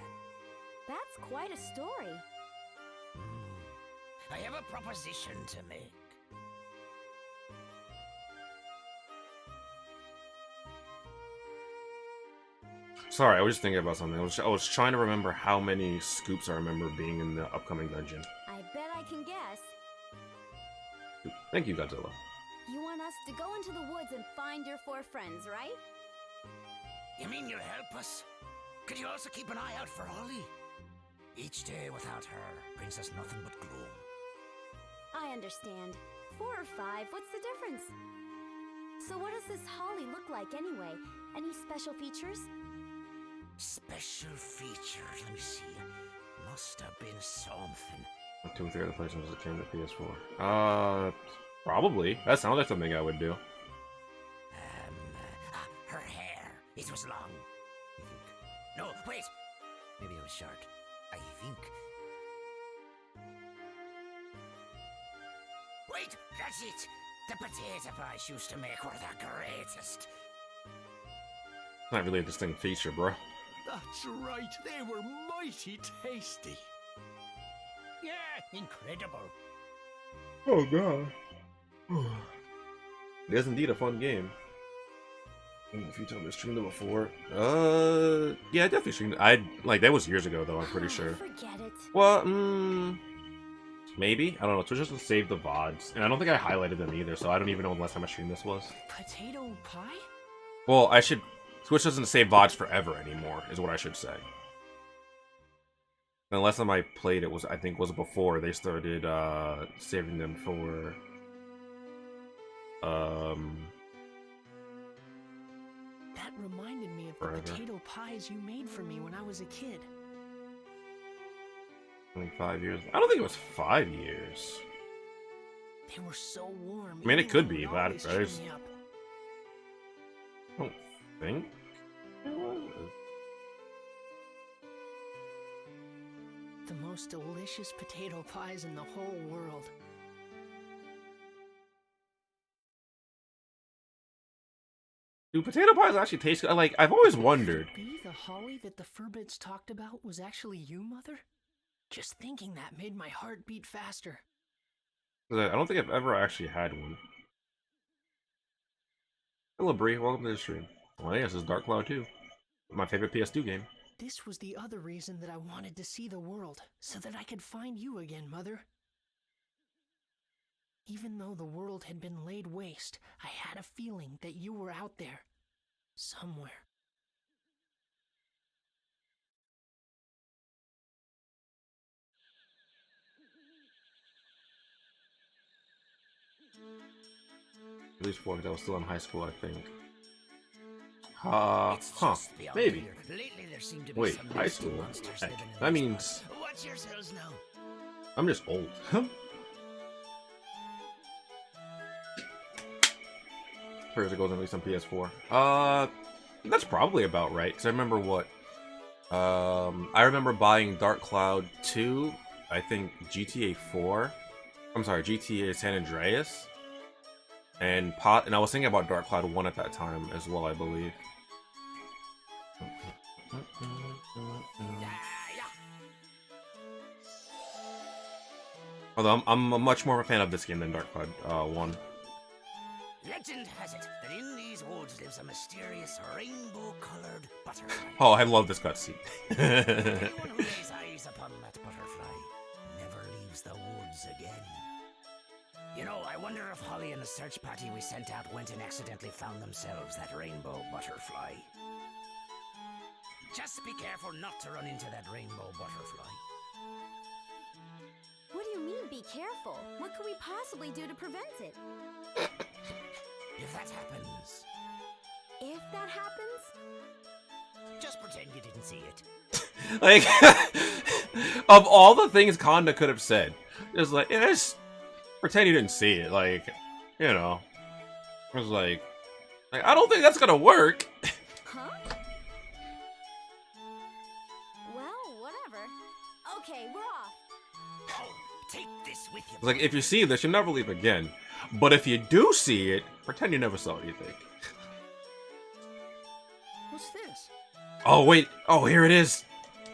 That's quite a story. I have a proposition to make. Sorry, I was just thinking about something. I was trying to remember how many scoops I remember being in the upcoming dungeon. I bet I can guess. Thank you, Godzilla. You want us to go into the woods and find your 4 friends, right? You mean you'll help us? Could you also keep an eye out for Holly? Each day without her brings us nothing but gloom. I understand. 4 or 5, what's the difference? So what does this Holly look like anyway? Any special features? Special features, let me see. Must have been something. 2 or 3 other places that came to PS4. Probably. That sounds like something I would do. Her hair. It was long. I think. No, wait. Maybe it was short. I think. Wait, that's it. The potato pies used to make were the greatest. Not really a distinct feature, bro. That's right, they were mighty tasty. Yeah, incredible. Oh god. It is indeed a fun game. A few times I streamed it before. Yeah, I definitely streamed it. That was years ago though, I'm pretty sure. Forget it. Well, maybe? I don't know. Twitch doesn't save the VODs. And I don't think I highlighted them either, so I don't even know when the last time I streamed this was. Potato pie? Well, Twitch doesn't save VODs forever anymore, is what I should say. And the last time I played it was, I think, was before they started, saving them for, That reminded me of Forever. the potato pies you made for me when I was a kid. I think 5 years. I don't think it was 5 years. They were so warm. I mean, it eating could them be, would but always cheer there's- me up. I don't think it was. The most delicious potato pies in the whole world. Do potato pies actually taste good? I've always wondered. Could it be the Holly that the Furbits talked about was actually you, Mother? Just thinking that made my heart beat faster. 'Cause I don't think I've ever actually had one. Hello, Bree. Welcome to the stream. Oh, yes, this is Dark Cloud 2. My favorite PS2 game. This was the other reason that I wanted to see the world, so that I could find you again, Mother. Even though the world had been laid waste, I had a feeling that you were out there. Somewhere. At least for I was still in high school, I think. It's Huh. just beyond Maybe. clear. Lately there seem to be Wait, some high nasty school? monsters Heck, living in that these means parts. Watch yourselves now. I'm just old. First it goes at least on PS4. That's probably about right. Cause I remember I remember buying Dark Cloud 2. I think GTA 4. I'm sorry, GTA San Andreas. And I was thinking about Dark Cloud 1 at that time as well, I believe. Although I'm much more of a fan of this game than Dark Cloud 1. Legend has it that in these woods lives a mysterious rainbow-colored butterfly. Oh, I love this cutscene. Anyone who lays eyes upon that butterfly never leaves the woods again. You know, I wonder if Holly and the search party we sent out went and accidentally found themselves that rainbow butterfly. Just be careful not to run into that rainbow butterfly. What do you mean, be careful? What could we possibly do to prevent it? If that happens, If that happens? just pretend you didn't see it. Like, of all the things Conda could have said, just like, yeah, just pretend you didn't see it. Like, you know, it was like I don't think that's gonna work. Huh? Well, whatever. Okay, we're off. Oh, take this with you. It's like, if you see this, you'll never leave again. But if you do see it, pretend you never saw it, you think. What's this? Oh, wait. Oh, here it is.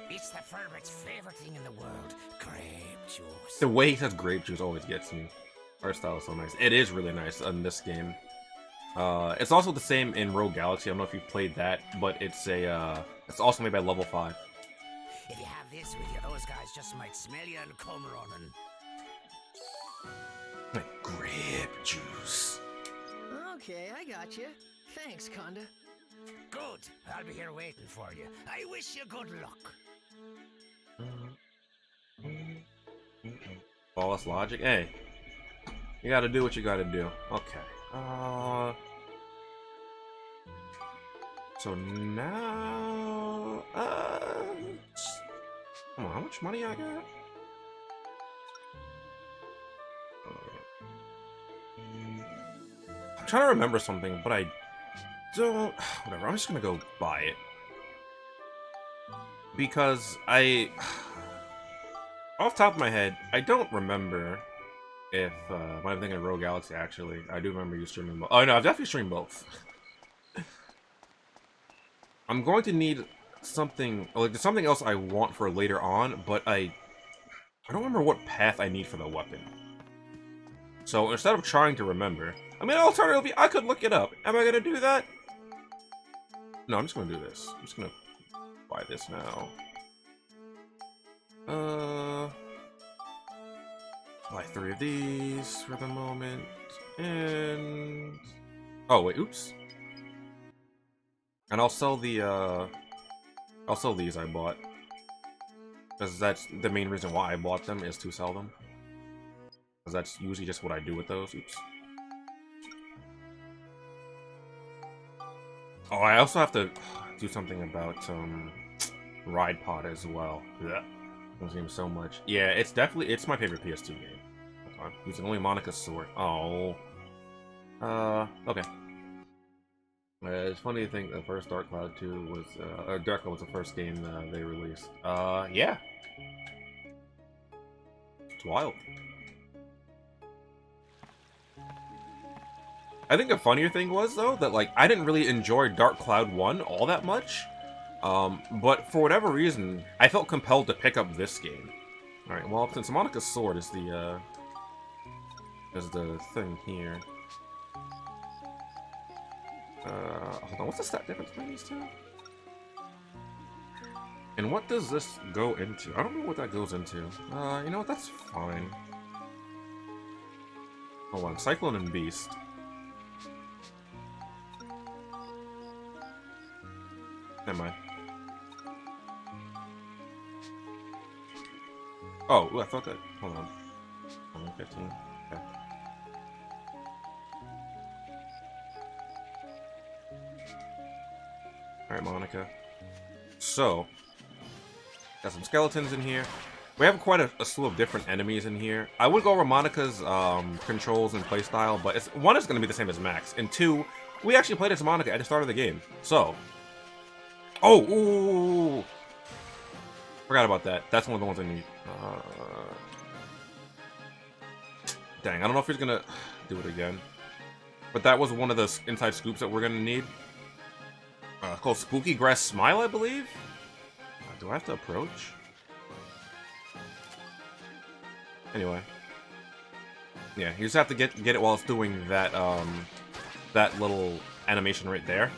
It's the Furbitt's favorite thing in the world, grape juice. The way he says grape juice always gets me. Art style is so nice. It is really nice in this game. It's also the same in Rogue Galaxy. I don't know if you've played that, but it's it's also made by Level 5. If you have this with you, those guys just might smell you and come running. Like grape juice. Okay, I got you. Thanks, Conda. Good. I'll be here waiting for you. I wish you good luck. Flawless logic. Hey, you gotta do what you gotta do. Okay. So now, come on, how much money I got? I'm trying to remember something, but I don't. Whatever. I'm just gonna go buy it because off the top of my head, I don't remember if when I'm thinking of Rogue Galaxy. Actually, I do remember you streaming both. Oh no, I've definitely streamed both. I'm going to need something, like, there's something else I want for later on, but I don't remember what path I need for the weapon. So instead of trying to remember, I mean, alternatively, I could look it up. Am I gonna do that? No, I'm just gonna do this. I'm just gonna buy this now. Buy 3 of these for the moment, and oh wait, oops. And I'll sell the I'll sell these I bought, because that's the main reason why I bought them, is to sell them. Because that's usually just what I do with those. Oops. Oh, I also have to do something about Ride Pod as well. Yeah, those games so much. Yeah, it's my favorite PS2 game. I'm using only Monica's sword. Oh. Okay. It's funny to think the first Dark Cloud 2 was, Dark Cloud was the first game they released. Yeah. It's wild. I think the funnier thing was, though, that, like, I didn't really enjoy Dark Cloud 1 all that much. But for whatever reason, I felt compelled to pick up this game. Alright, well, since Monica's sword is the thing here. Hold on, what's the stat difference between these two? And what does this go into? I don't know what that goes into. You know what, that's fine. Hold on, Cyclone and Beast. Never mind. Oh, ooh, I thought that. Hold on. 15. Okay. Alright, Monica. So, got some skeletons in here. We have quite a slew of different enemies in here. I would go over Monica's controls and playstyle, but one is going to be the same as Max, and 2, we actually played as Monica at the start of the game. So, oh, ooh, forgot about that. That's one of the ones I need. Dang, I don't know if he's gonna do it again, but that was one of the inside scoops that we're gonna need. Called Spooky Grass Smile, I believe. Do I have to approach? Anyway, yeah, you just have to get it while it's doing that that little animation right there.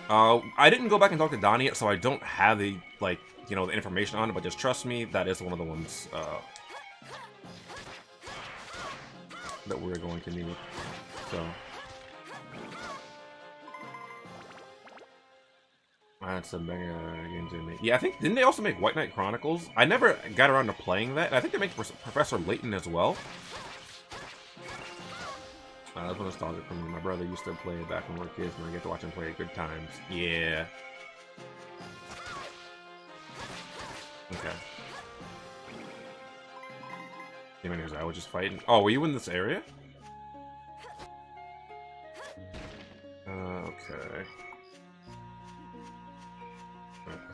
I didn't go back and talk to Donnie yet, so I don't have the, like, you know, the information on it, but just trust me, that is one of the ones that we're going to need. So that's some mega games they make. Yeah, I think, didn't they also make White Knight Chronicles? I never got around to playing that, and I think they make Professor Layton as well. That's one nostalgic for me. My brother used to play it back when we were kids, and I get to watch him play at good times. Yeah. Okay. I was just fighting. Oh, were you in this area? Okay.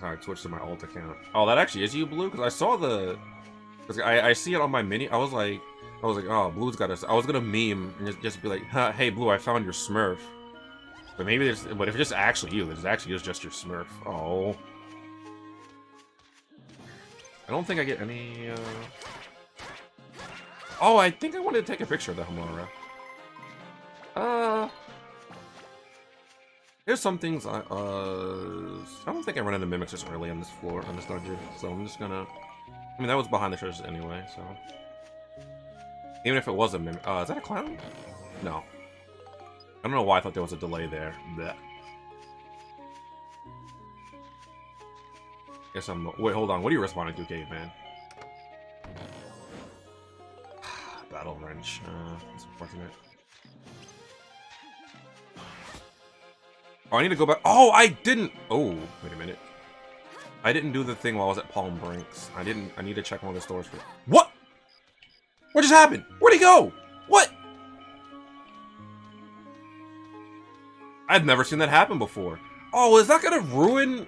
I switched to my alt account. Oh, that actually is you, Blue? Because I saw the... I see it on my mini. I was like, oh, Blue's got us. I was gonna meme and just be like, hey, Blue, I found your Smurf. But maybe there's... But if it's just actually you, it actually is just your Smurf. Oh. I don't think I get any, Oh, I think I wanted to take a picture of the Hamara. There's some things I don't think I run into mimics this early on this floor, on this dungeon, so I'm just gonna... I mean, that was behind the treasures anyway, so... Even if it was a mimic... is that a clown? No. I don't know why I thought there was a delay there. Blech. Guess I'm... Wait, hold on. What are you responding to, Caveman? Battle Wrench. That's unfortunate. Oh, I need to go back. Oh, I didn't... Oh, wait a minute. I didn't do the thing while I was at Palm Brinks. I need to check one of the stores for... What? What just happened? Where'd he go? What? I've never seen that happen before. Oh, is that gonna ruin...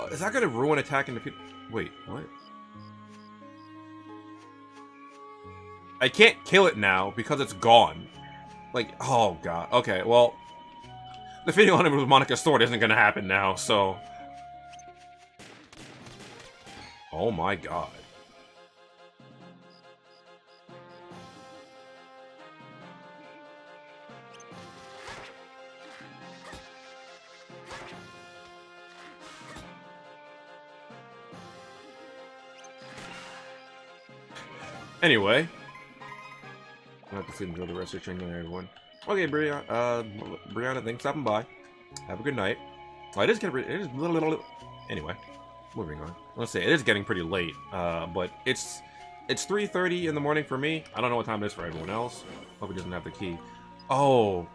Is that gonna ruin attacking the people? Wait, what? I can't kill it now because it's gone. Like, oh god. Okay, well, defeating on him with Monica's sword isn't gonna happen now, so... Oh my god. Anyway, I'll have to see them go the rest of your training, everyone. Okay, Brianna, thanks for stopping by. Have a good night. Well, it is anyway, moving on. Let's say it is getting pretty late, but it's 3:30 in the morning for me. I don't know what time it is for everyone else. Hope he doesn't have the key. Oh,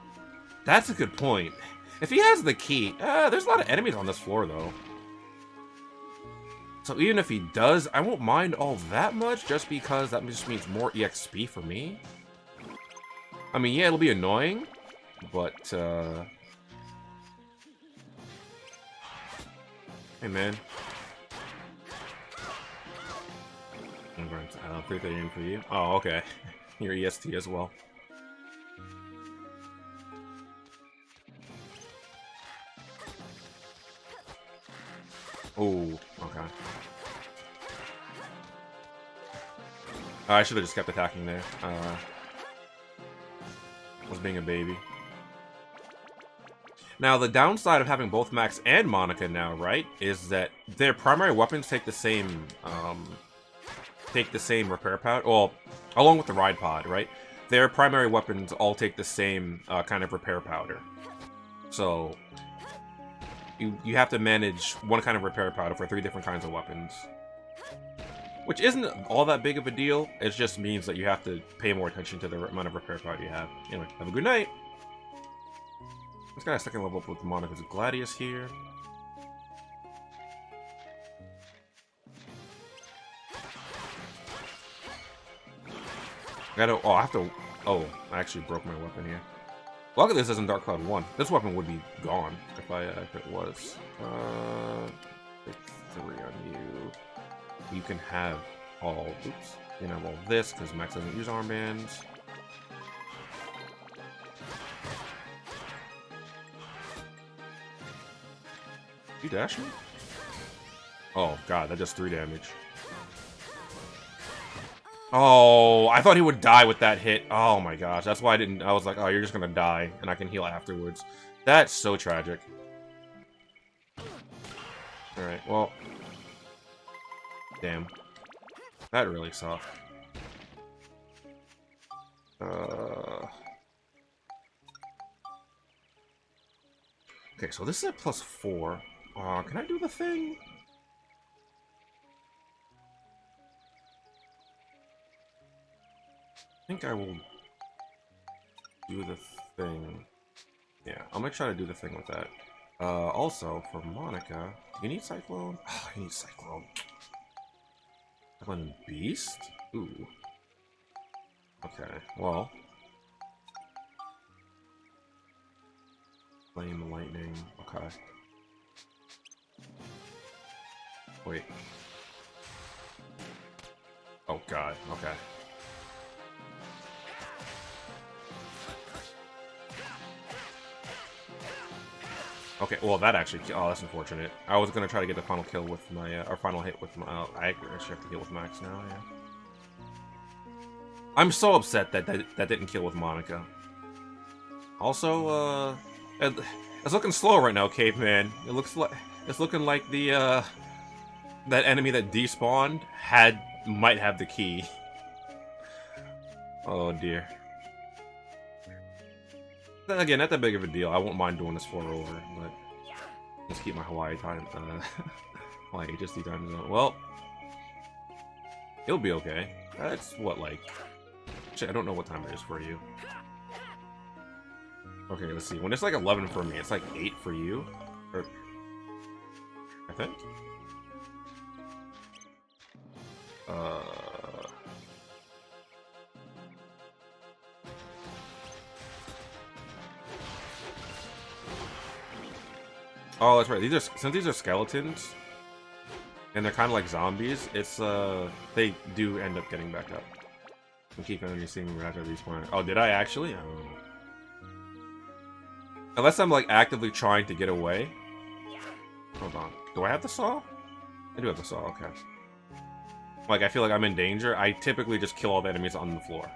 that's a good point. If he has the key, there's a lot of enemies on this floor, though. So even if he does, I won't mind all that much, just because that just means more EXP for me. I mean, yeah, it'll be annoying, but, hey, man. I'm going to, I don't think they're aiming for you. Oh, okay. Your EST as well. Oh, okay. I should have just kept attacking there. Was being a baby. Now, the downside of having both Max and Monica now, right, is that their primary weapons take the same repair powder. Well, along with the ride pod, right? Their primary weapons all take the same kind of repair powder. So you have to manage one kind of repair powder for 3 different kinds of weapons. Which isn't all that big of a deal. It just means that you have to pay more attention to the amount of repair powder you have. Anyway, have a good night. Let's get a second level up with Monica's Gladius here. I have to... Oh, I actually broke my weapon here. Luckily this isn't Dark Cloud 1. This weapon would be gone if it was. Pick 3 on you. You can have all... Oops. You can have all this, because Max doesn't use armbands. You dash me? Oh, god, that does 3 damage. Oh, I thought he would die with that hit. Oh my gosh, that's why I didn't... I was like, oh, you're just gonna die, and I can heal afterwards. That's so tragic. Alright, well... Damn. That really sucked. Okay, so this is at +4. Can I do the thing? I think I will do the thing. Yeah, I'm gonna try to do the thing with that. Also, for Monica, do you need Cyclone? Oh, I need Cyclone. Cyclone and Beast? Ooh. Okay, well. Flame, Lightning, okay. Wait. Oh god, okay. Okay, well that actually, oh that's unfortunate. I was gonna try to get the final kill with my, or final hit with my, I actually have to kill with Max now, yeah. I'm so upset that that didn't kill with Monica. Also, it's looking slow right now, Caveman. It looks like, it's looking like the, that enemy that despawned might have the key. Oh dear. Then again, not that big of a deal. I won't mind doing this 4 over, but just keep my Hawaii time, Hawaii HSD time zone. Well, it'll be okay. That's what, like, shit, I don't know what time it is for you. Okay, let's see. When it's like 11 for me, it's like 8 for you, or I think. Oh, that's right. Since these are skeletons, and they're kind of like zombies. It's they do end up getting back up. And keep enemies seeing me after respawn. Oh, did I actually? I don't know. Unless I'm like actively trying to get away. Hold on. Do I have the saw? I do have the saw. Okay. Like I feel like I'm in danger. I typically just kill all the enemies on the floor.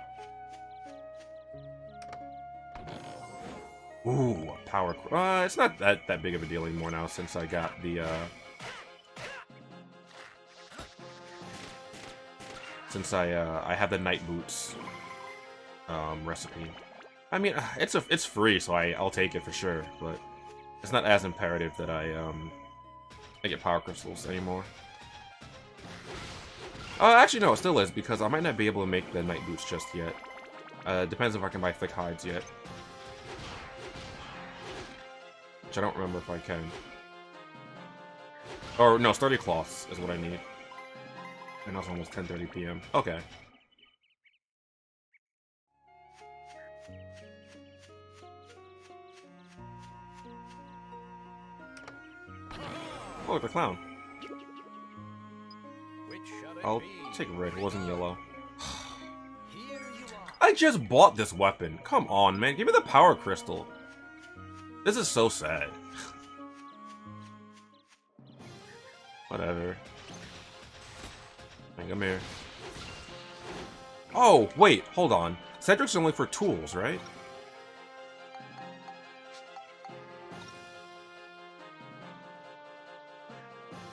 Ooh, a power. It's not that big of a deal anymore now since I got the since I have the night boots recipe. I mean, it's free, so I'll take it for sure, but it's not as imperative that I get power crystals anymore. Actually no, it still is, because I might not be able to make the night boots just yet. Depends if I can buy thick hides yet. Which I don't remember if I can. Or no, sturdy cloths is what I need. And that's almost 10:30 p.m. Okay. Oh, the clown. I'll take red. It wasn't yellow. I just bought this weapon. Come on, man. Give me the power crystal. This is so sad. Whatever. Come here. Oh, wait. Hold on. Cedric's only for tools, right?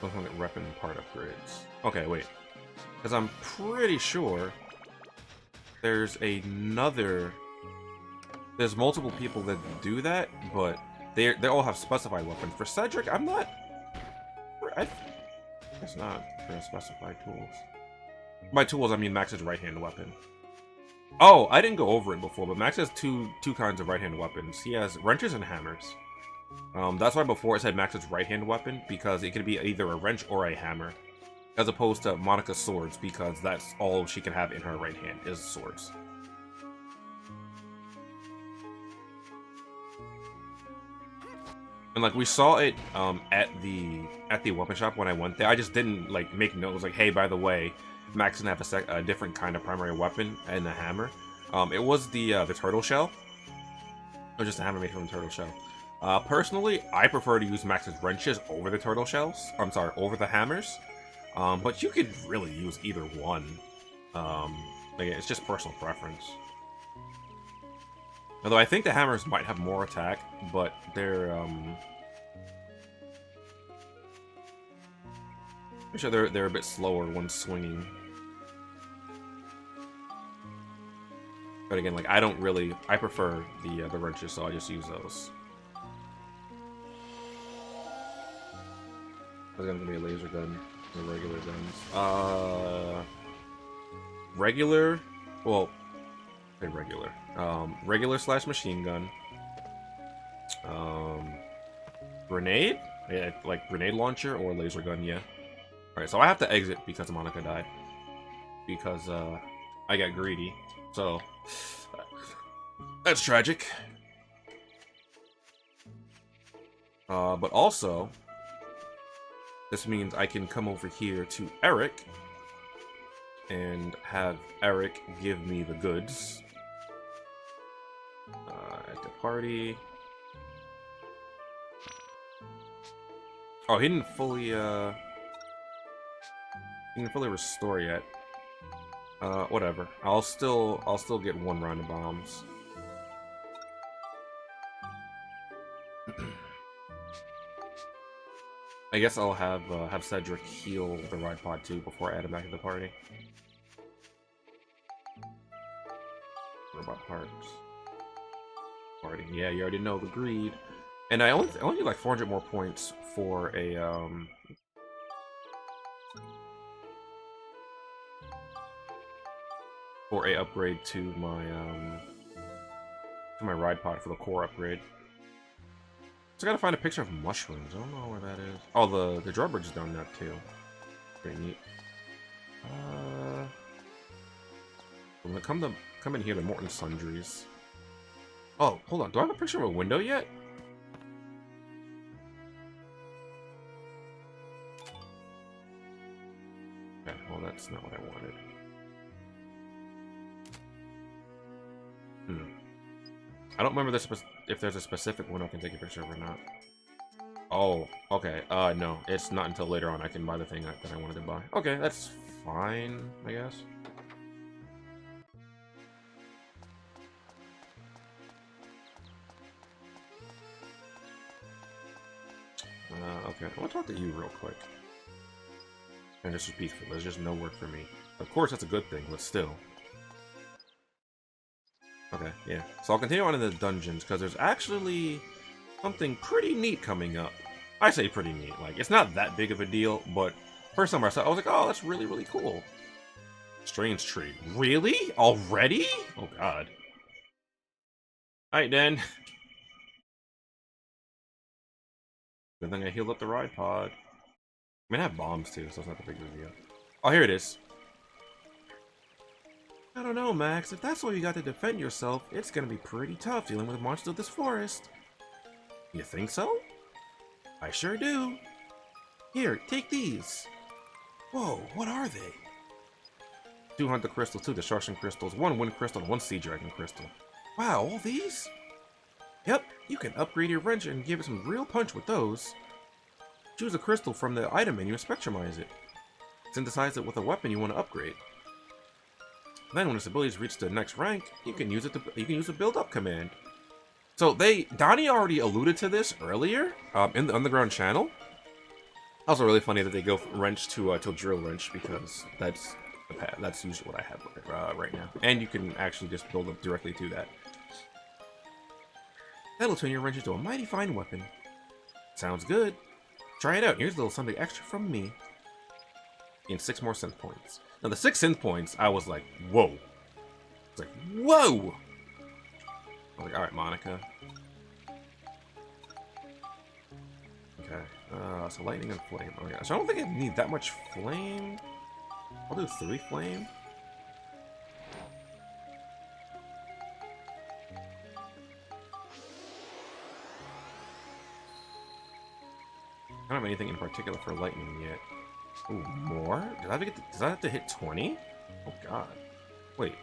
Looking at rep and part upgrades. Okay, wait. Because I'm pretty sure there's another... There's multiple people that do that, but they all have specified weapons. For Cedric, I'm not... I guess not for specified tools. By tools, I mean Max's right-hand weapon. Oh, I didn't go over it before, but Max has two kinds of right-hand weapons. He has wrenches and hammers. That's why before it said Max's right-hand weapon, because it could be either a wrench or a hammer. As opposed to Monica's swords, because that's all she can have in her right hand, is swords. And like we saw it at the weapon shop when I went there. I just didn't like make notes like, hey, by the way, Max can have a different kind of primary weapon and a hammer. It was the turtle shell. Or just a hammer made from the turtle shell. Personally, I prefer to use Max's wrenches over the turtle shells. I'm sorry, over the hammers. But you could really use either one. Like, it's just personal preference. Although I think the hammers might have more attack, but they're I'm sure they're a bit slower when swinging. But again, like I prefer the wrenches, so I just use those. There's gonna be a laser gun. The regular guns. Regular. Well, say regular. Regular / machine gun. Grenade? Yeah, like grenade launcher or laser gun, yeah. Alright, so I have to exit because Monica died. Because, I got greedy. So, that's tragic. But also, this means I can come over here to Eric and have Eric give me the goods. At the party. Oh, he didn't fully restore yet. Whatever. I'll still get one round of bombs. I guess I'll have Cedric heal the ride pod too before I add him back to the party. What about parts? Party. Yeah, you already know the greed. And I only need like 400 more points for a upgrade to my ride pod for the core upgrade. So I gotta find a picture of mushrooms. I don't know where that is. Oh, the drawbridge is down there too. Pretty neat. I'm gonna come in here to Morton Sundries. Oh, hold on. Do I have a picture of a window yet? Okay, well that's not what I wanted. I don't remember if there's a specific one I can take a picture of or not. Oh, okay. No, it's not until later on I can buy the thing that I wanted to buy. Okay, that's fine, I guess. Okay, I want to talk to you real quick. And just be peaceful. There's just no work for me. Of course, that's a good thing, but still. Okay, yeah. So I'll continue on in the dungeons, because there's actually something pretty neat coming up. I say pretty neat. Like, it's not that big of a deal, but first time I saw it, I was like, oh, that's really, really cool. Strange tree. Really? Already? Oh, God. Alright, then. Good thing I healed up the ride pod. I mean, I have bombs, too, so it's not the big of a deal. Oh, here it is. I don't know, Max. If that's all you got to defend yourself, it's gonna be pretty tough dealing with monsters of this forest. You think so? I sure do. Here, take these. Whoa, what are they? 2 hunter crystals, 2 destruction crystals, 1 wind crystal, and 1 sea dragon crystal. Wow, all these? Yep, you can upgrade your wrench and give it some real punch with those. Choose a crystal from the item menu and spectrumize it. Synthesize it with a weapon you want to upgrade. Then, when its abilities reach the next rank, you can use a build-up command. So Donnie already alluded to this earlier in the underground channel. Also, really funny that they go from wrench to drill wrench, because that's usually what I have right now. And you can actually just build up directly to that. That'll turn your wrench into a mighty fine weapon. Sounds good. Try it out. Here's a little something extra from me. And 6 more synth points. Now, the 6 synth points, I was like, whoa. It's like, whoa! I was like, alright, Monica. Okay, so lightning and flame. Okay, so I don't think I need that much flame. I'll do 3 flame. I don't have anything in particular for lightning yet. Ooh, more? Does that have to hit 20? Oh god. Wait.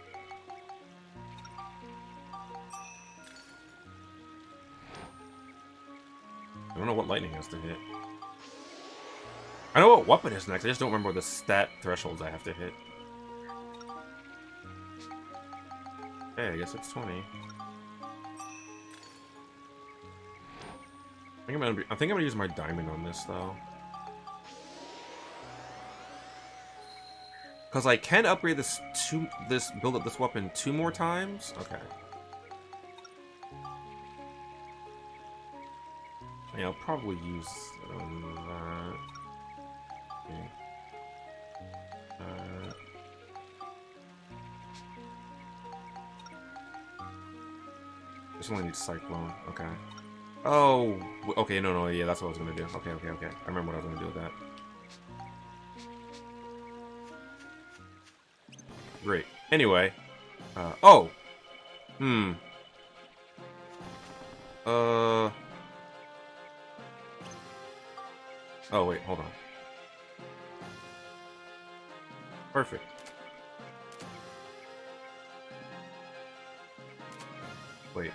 I don't know what lightning has to hit. I know what weapon is next, I just don't remember the stat thresholds I have to hit. Okay, I guess it's 20. I think I'm gonna use my diamond on this though. Because I can upgrade build up this weapon 2 more times? Okay. Yeah, I'll probably use that. Okay. This only needs Cyclone, okay. Oh, okay, no, yeah, that's what I was gonna do. Okay. I remember what I was gonna do with that. Great. Anyway, oh, hmm, oh wait, hold on. Perfect. Wait.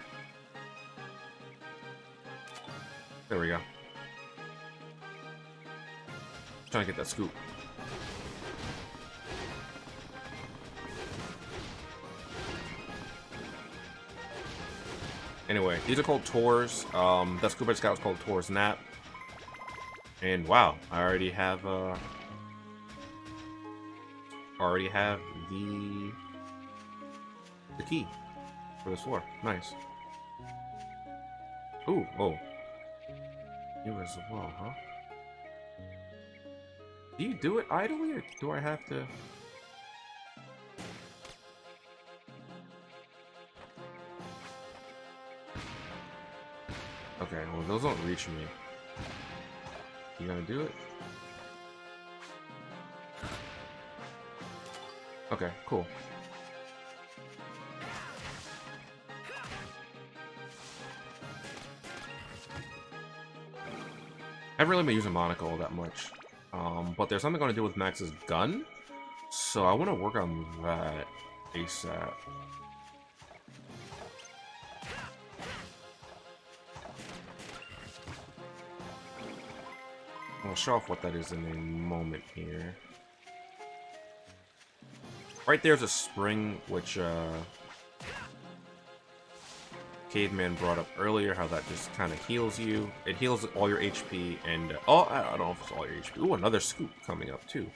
There we go. Trying to get that scoop. Anyway, these are called tours. That scuba scout is called Tour's Nap. And wow, I already have the key for this floor. Nice. Ooh, oh. You as well, huh? Do you do it idly, or do I have to? Okay, well, those don't reach me. You gonna do it? Okay, cool. I haven't really been using Monocle that much. But there's something going to do with Max's gun, so I want to work on that ASAP. I'll show off what that is in a moment here. Right there's a spring, which Caveman brought up earlier, how that just kind of heals you. It heals all your HP, and oh, I don't know if it's all your HP. Ooh, another scoop coming up too.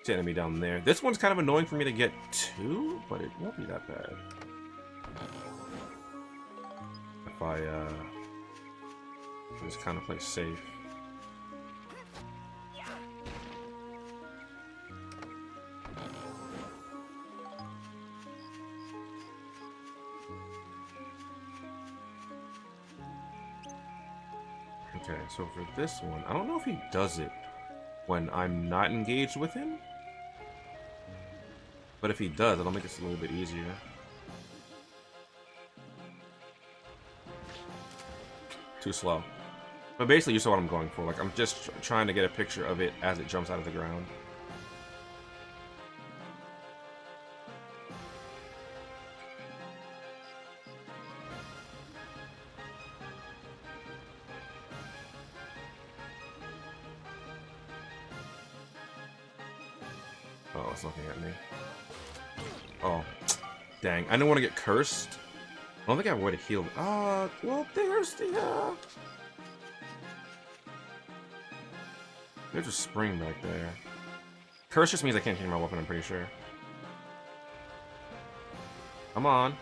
It's enemy down there. This one's kind of annoying for me to get to, but it won't be that bad. If I just kind of play safe. Okay, so for this one, I don't know if he does it when I'm not engaged with him. But if he does, it'll make this a little bit easier. Too slow. But basically, you saw what I'm going for. Like, I'm just trying to get a picture of it as it jumps out of the ground. Oh, it's looking at me. Oh, dang. I didn't want to get cursed. I don't think I have a way to heal. Well, there's the, there's a spring back there. Curse just means I can't change my weapon, I'm pretty sure. Come on.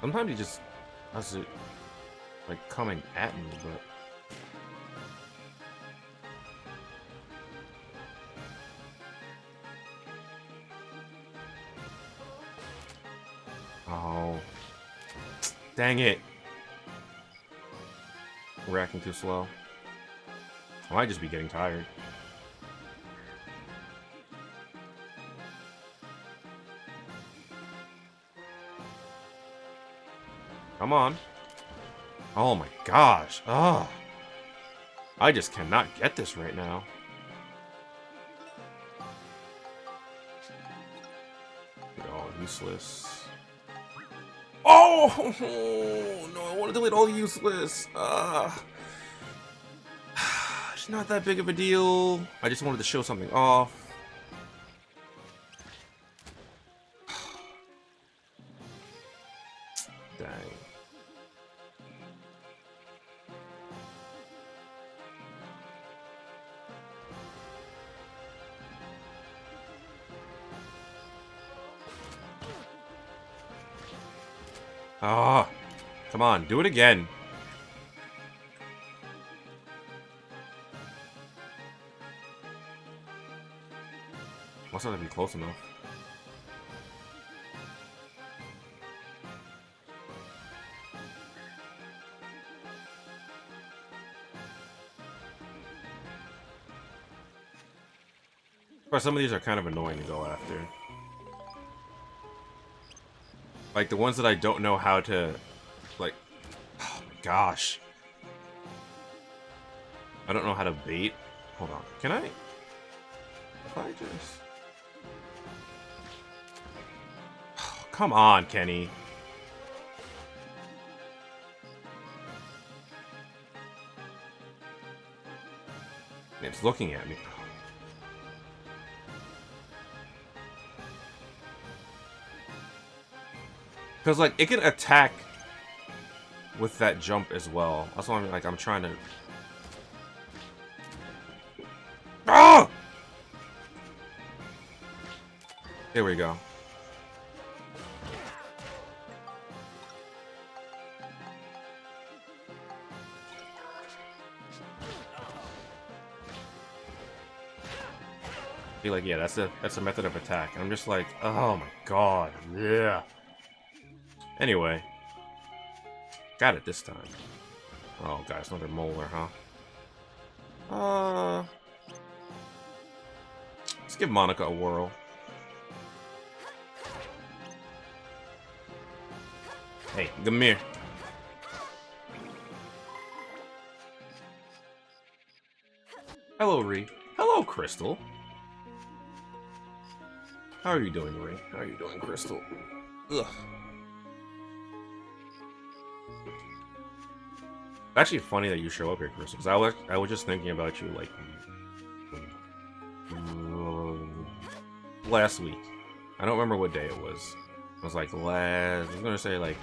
Sometimes he just does it, like, coming at me, but... Oh. Dang it. We're acting too slow. I might just be getting tired. Come on. Oh my gosh. Ugh. I just cannot get this right now. They're all useless. Oh no, I want to delete all useless. It's not that big of a deal. I just wanted to show something off. Dang. Ah, come on, do it again. Must not be close enough. But some of these are kind of annoying to go after. Like the ones that I don't know how to, like, oh my gosh. I don't know how to bait. Hold on. Can I? If I just... Oh, come on, Kenny. It's looking at me. Because, like, it can attack with that jump as well. That's why I'm trying to... Ah! There we go. Be like, yeah, that's a method of attack. And I'm just like, oh my god, yeah. Anyway, got it this time. Oh, guys, another molar, huh? Let's give Monica a whirl. Hey, come here. Hello, Ree. Hello, Crystal. How are you doing, Ree? How are you doing, Crystal? Ugh. Actually funny that you show up here, Crystal, because I was just thinking about you, like, last week. I don't remember what day it was. It was like I was gonna say, like,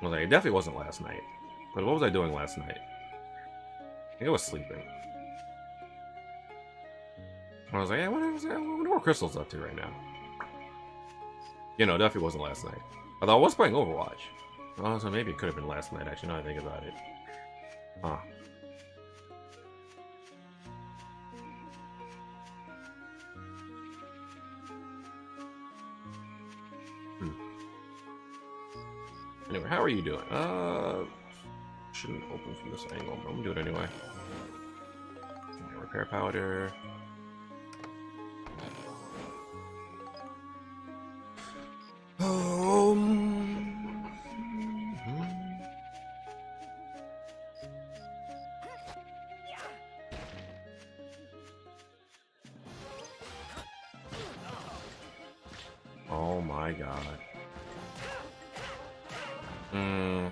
it definitely wasn't last night. But what was I doing last night? I think I was sleeping. I was like, yeah, I wonder what Crystal's up to right now. You know, definitely wasn't last night. Although I was playing Overwatch. Oh, so maybe it could have been last night, actually, now that I think about it. Huh. Anyway, how are you doing? Shouldn't open from this angle, but I'm gonna do it anyway. Okay, repair powder. Oh my god.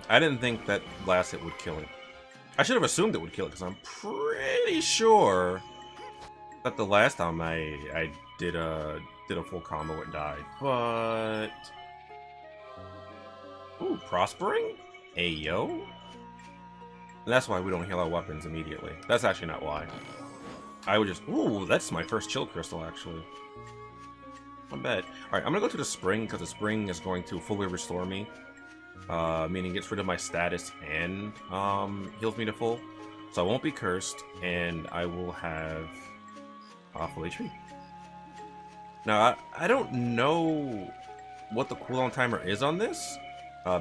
I didn't think that last hit would kill it. I should have assumed it would kill it, because I'm pretty sure that the last time I did a full combo, it died. But... Ooh, prospering? Ayo? And that's why we don't heal our weapons immediately. That's actually not why. I would just... Ooh, that's my first chill crystal, actually. Not bad. Alright, I'm gonna go to the spring, because the spring is going to fully restore me. Meaning gets rid of my status and heals me to full. So I won't be cursed, and I will have full HP. Now, I don't know what the cooldown timer is on this,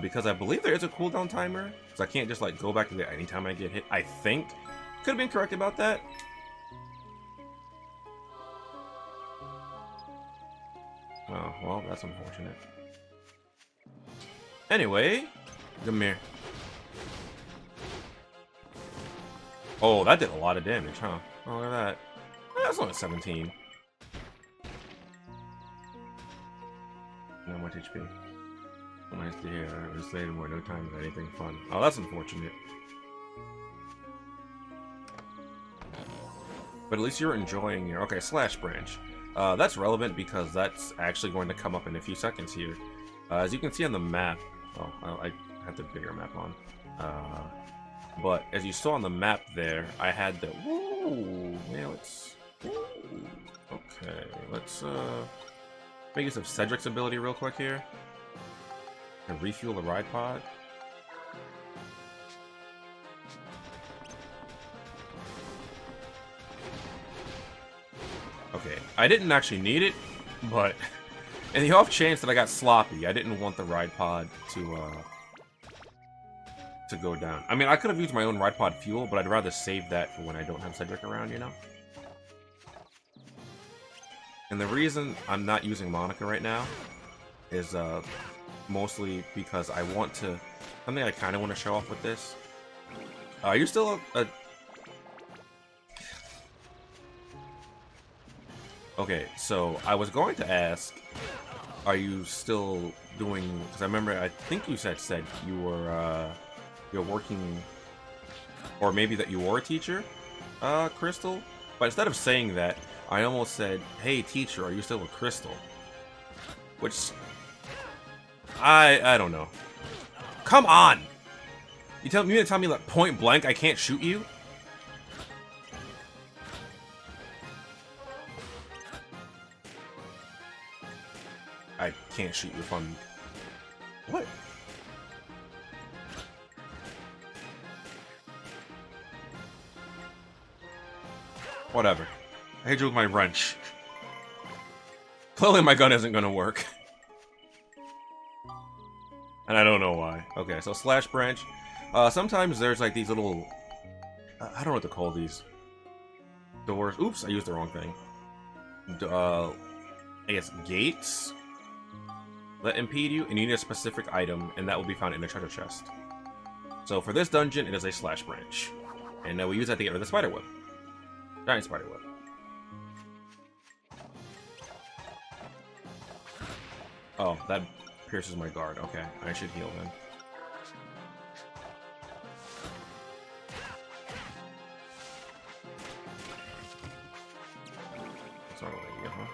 because I believe there is a cooldown timer, so I can't just like go back to there anytime I get hit. I think. Could have been correct about that. Oh, well, that's unfortunate. Anyway, come here. Oh, that did a lot of damage, huh? Oh, look at that. That's only 17. Not much HP. Nice to hear. I was saying more no time for anything fun. Oh, that's unfortunate. But at least you're enjoying your... Okay, slash branch. That's relevant because that's actually going to come up in a few seconds here. As you can see on the map... Oh, I had the bigger map on. But as you saw on the map there, I had the... Ooh, yeah, let's... Ooh, okay, let's make use of Cedric's ability real quick here. And refuel the ride pod. Okay, I didn't actually need it, but in the off chance that I got sloppy, I didn't want the ride pod to go down. I mean, I could have used my own ride pod fuel, but I'd rather save that for when I don't have Cedric around, you know? And the reason I'm not using Monica right now is mostly because I want to... Something I kind of want to show off with this. Are you still a... Okay, so I was going to ask, are you still doing... Because I remember, I think you said you were you're working... Or maybe that you were a teacher, Crystal? But instead of saying that, I almost said, hey teacher, are you still a Crystal? Which... I don't know. Come on! You mean to tell me like point blank I can't shoot you? I can't shoot you if I'm... What? Whatever. I hit you with my wrench. Clearly my gun isn't gonna work. And I don't know why. Okay, so slash branch. Sometimes there's like these little... I don't know what to call these. Doors. Oops, I used the wrong thing. I guess gates that impede you, and you need a specific item, and that will be found in the treasure chest. So for this dungeon, it is a slash branch. And we use that to get rid of the spider web. Giant spider web. Oh, that pierces my guard. Okay, I should heal then. Sorry, there you go, huh?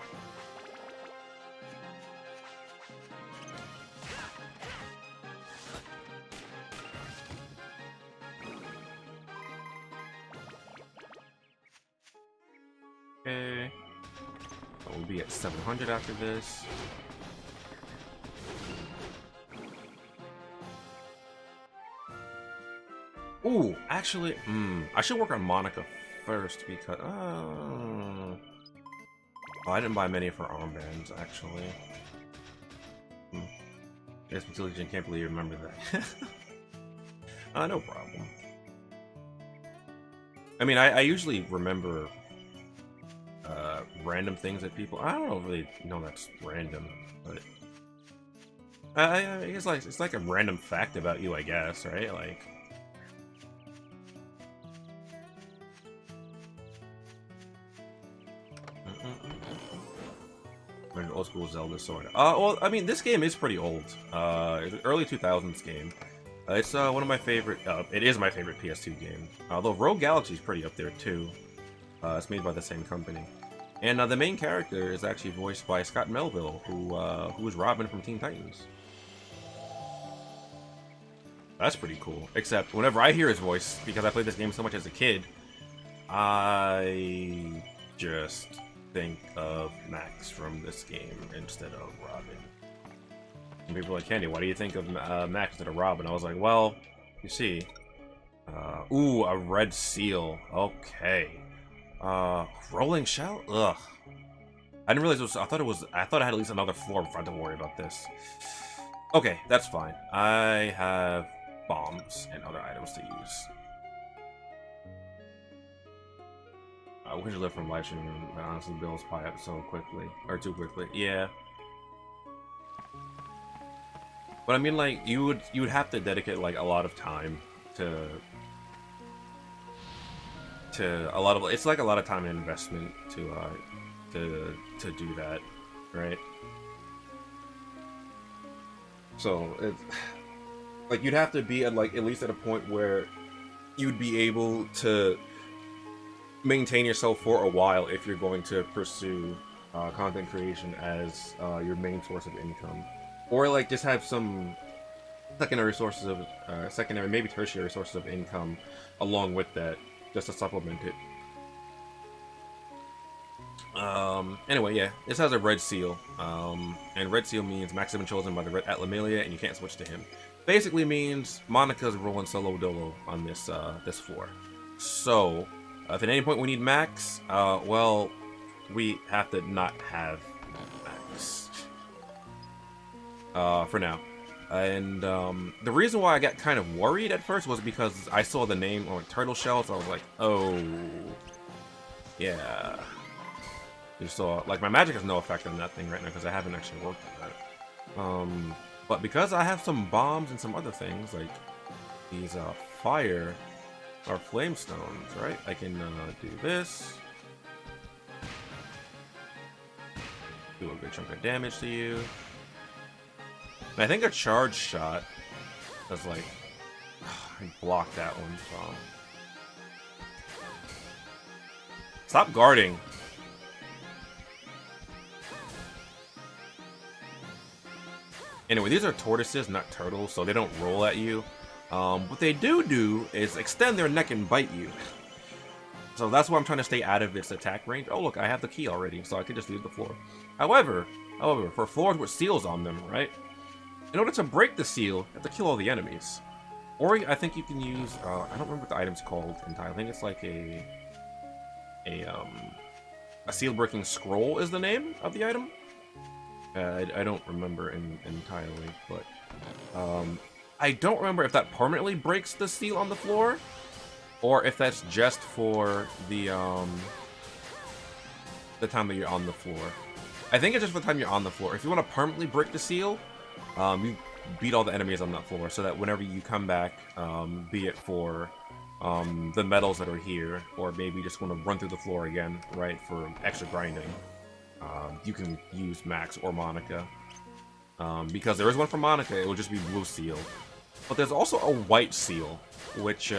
Okay. So we'll be at 700 after this. Ooh, actually, I should work on Monica first because, oh, I didn't buy many of her armbands, actually. Yes, Matilda can't believe you remember that. No problem. I mean, I usually remember, random things that people, I don't know if really know that's random, but, I guess like, it's like a random fact about you, I guess, right? Like, an old school Zelda sword. Well, I mean, this game is pretty old. It's an early 2000s game. It's one of my favorite. It is my favorite PS2 game. Although Rogue Galaxy is pretty up there too. It's made by the same company, and the main character is actually voiced by Scott Melville, who was Robin from Teen Titans. That's pretty cool. Except whenever I hear his voice, because I played this game so much as a kid, I just think of Max from this game instead of Robin. And people are like, Kenny, why do you think of Max instead of Robin? I was like, well, you see. Ooh, a red seal. Okay. Rolling shell? Ugh. I didn't realize it was, I thought I had at least another floor before I had to worry about this. Okay, that's fine. I have bombs and other items to use. We should live from live streaming, but honestly, bills pile up so quickly. Or too quickly. Yeah. But I mean, like, you would have to dedicate, like, a lot of time to a lot of... It's like a lot of time and investment to do that, right? So, it's... Like, you'd have to be at, like, at least at a point where you'd be able to maintain yourself for a while if you're going to pursue content creation as your main source of income, or like just have some secondary sources of secondary, maybe tertiary sources of income along with that, just to supplement it. Anyway, yeah, this has a red seal, and red seal means Max has been chosen by the Red Atlamillia, and you can't switch to him. Basically means Monica's rolling solo dolo on this this floor. So, if at any point we need Max, well, we have to not have Max for now. And the reason why I got kind of worried at first was because I saw the name on turtle shells. I was like, oh, yeah. You saw, like, my magic has no effect on that thing right now because I haven't actually worked on that. But because I have some bombs and some other things, like these fire or flame stones, right? I can do this. Do a good chunk of damage to you. And I think a charge shot does like I blocked that one, so stop guarding. Anyway, these are tortoises, not turtles, so they don't roll at you. What they do is extend their neck and bite you. So that's why I'm trying to stay out of its attack range. Oh look, I have the key already, so I can just leave the floor. However, for floors with seals on them, right? In order to break the seal, you have to kill all the enemies. Or I think you can use, I don't remember what the item's called entirely. I think it's like a seal-breaking scroll is the name of the item. I don't remember entirely, but I don't remember if that permanently breaks the seal on the floor, or if that's just for the time that you're on the floor. I think it's just for the time you're on the floor. If you want to permanently break the seal, you beat all the enemies on that floor, so that whenever you come back, be it for the medals that are here, or maybe you just want to run through the floor again, right, for extra grinding, you can use Max or Monica. Because there is one for Monica, it will just be blue seal. But there's also a white seal, which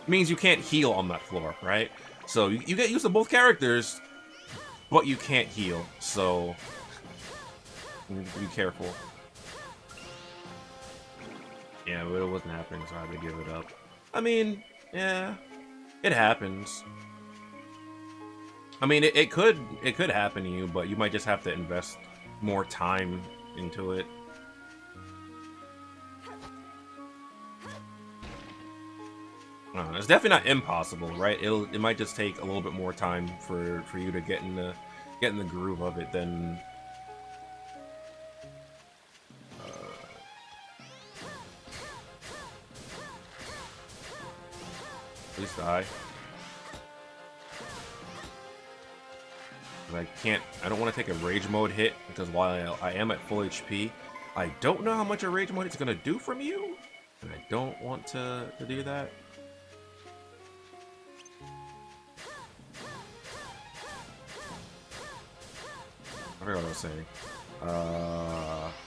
means you can't heal on that floor, right? So you get used to both characters, but you can't heal, so you need to be careful. Yeah, but it wasn't happening, so I had to give it up. I mean, yeah, it happens. I mean, it could happen to you, but you might just have to invest more time into it. It's definitely not impossible, right? It might just take a little bit more time for you to get in the groove of it than please die. I don't want to take a rage mode hit, because while I am at full HP, I don't know how much a rage mode is going to do from you, and I don't want to do that. I forgot what I was saying.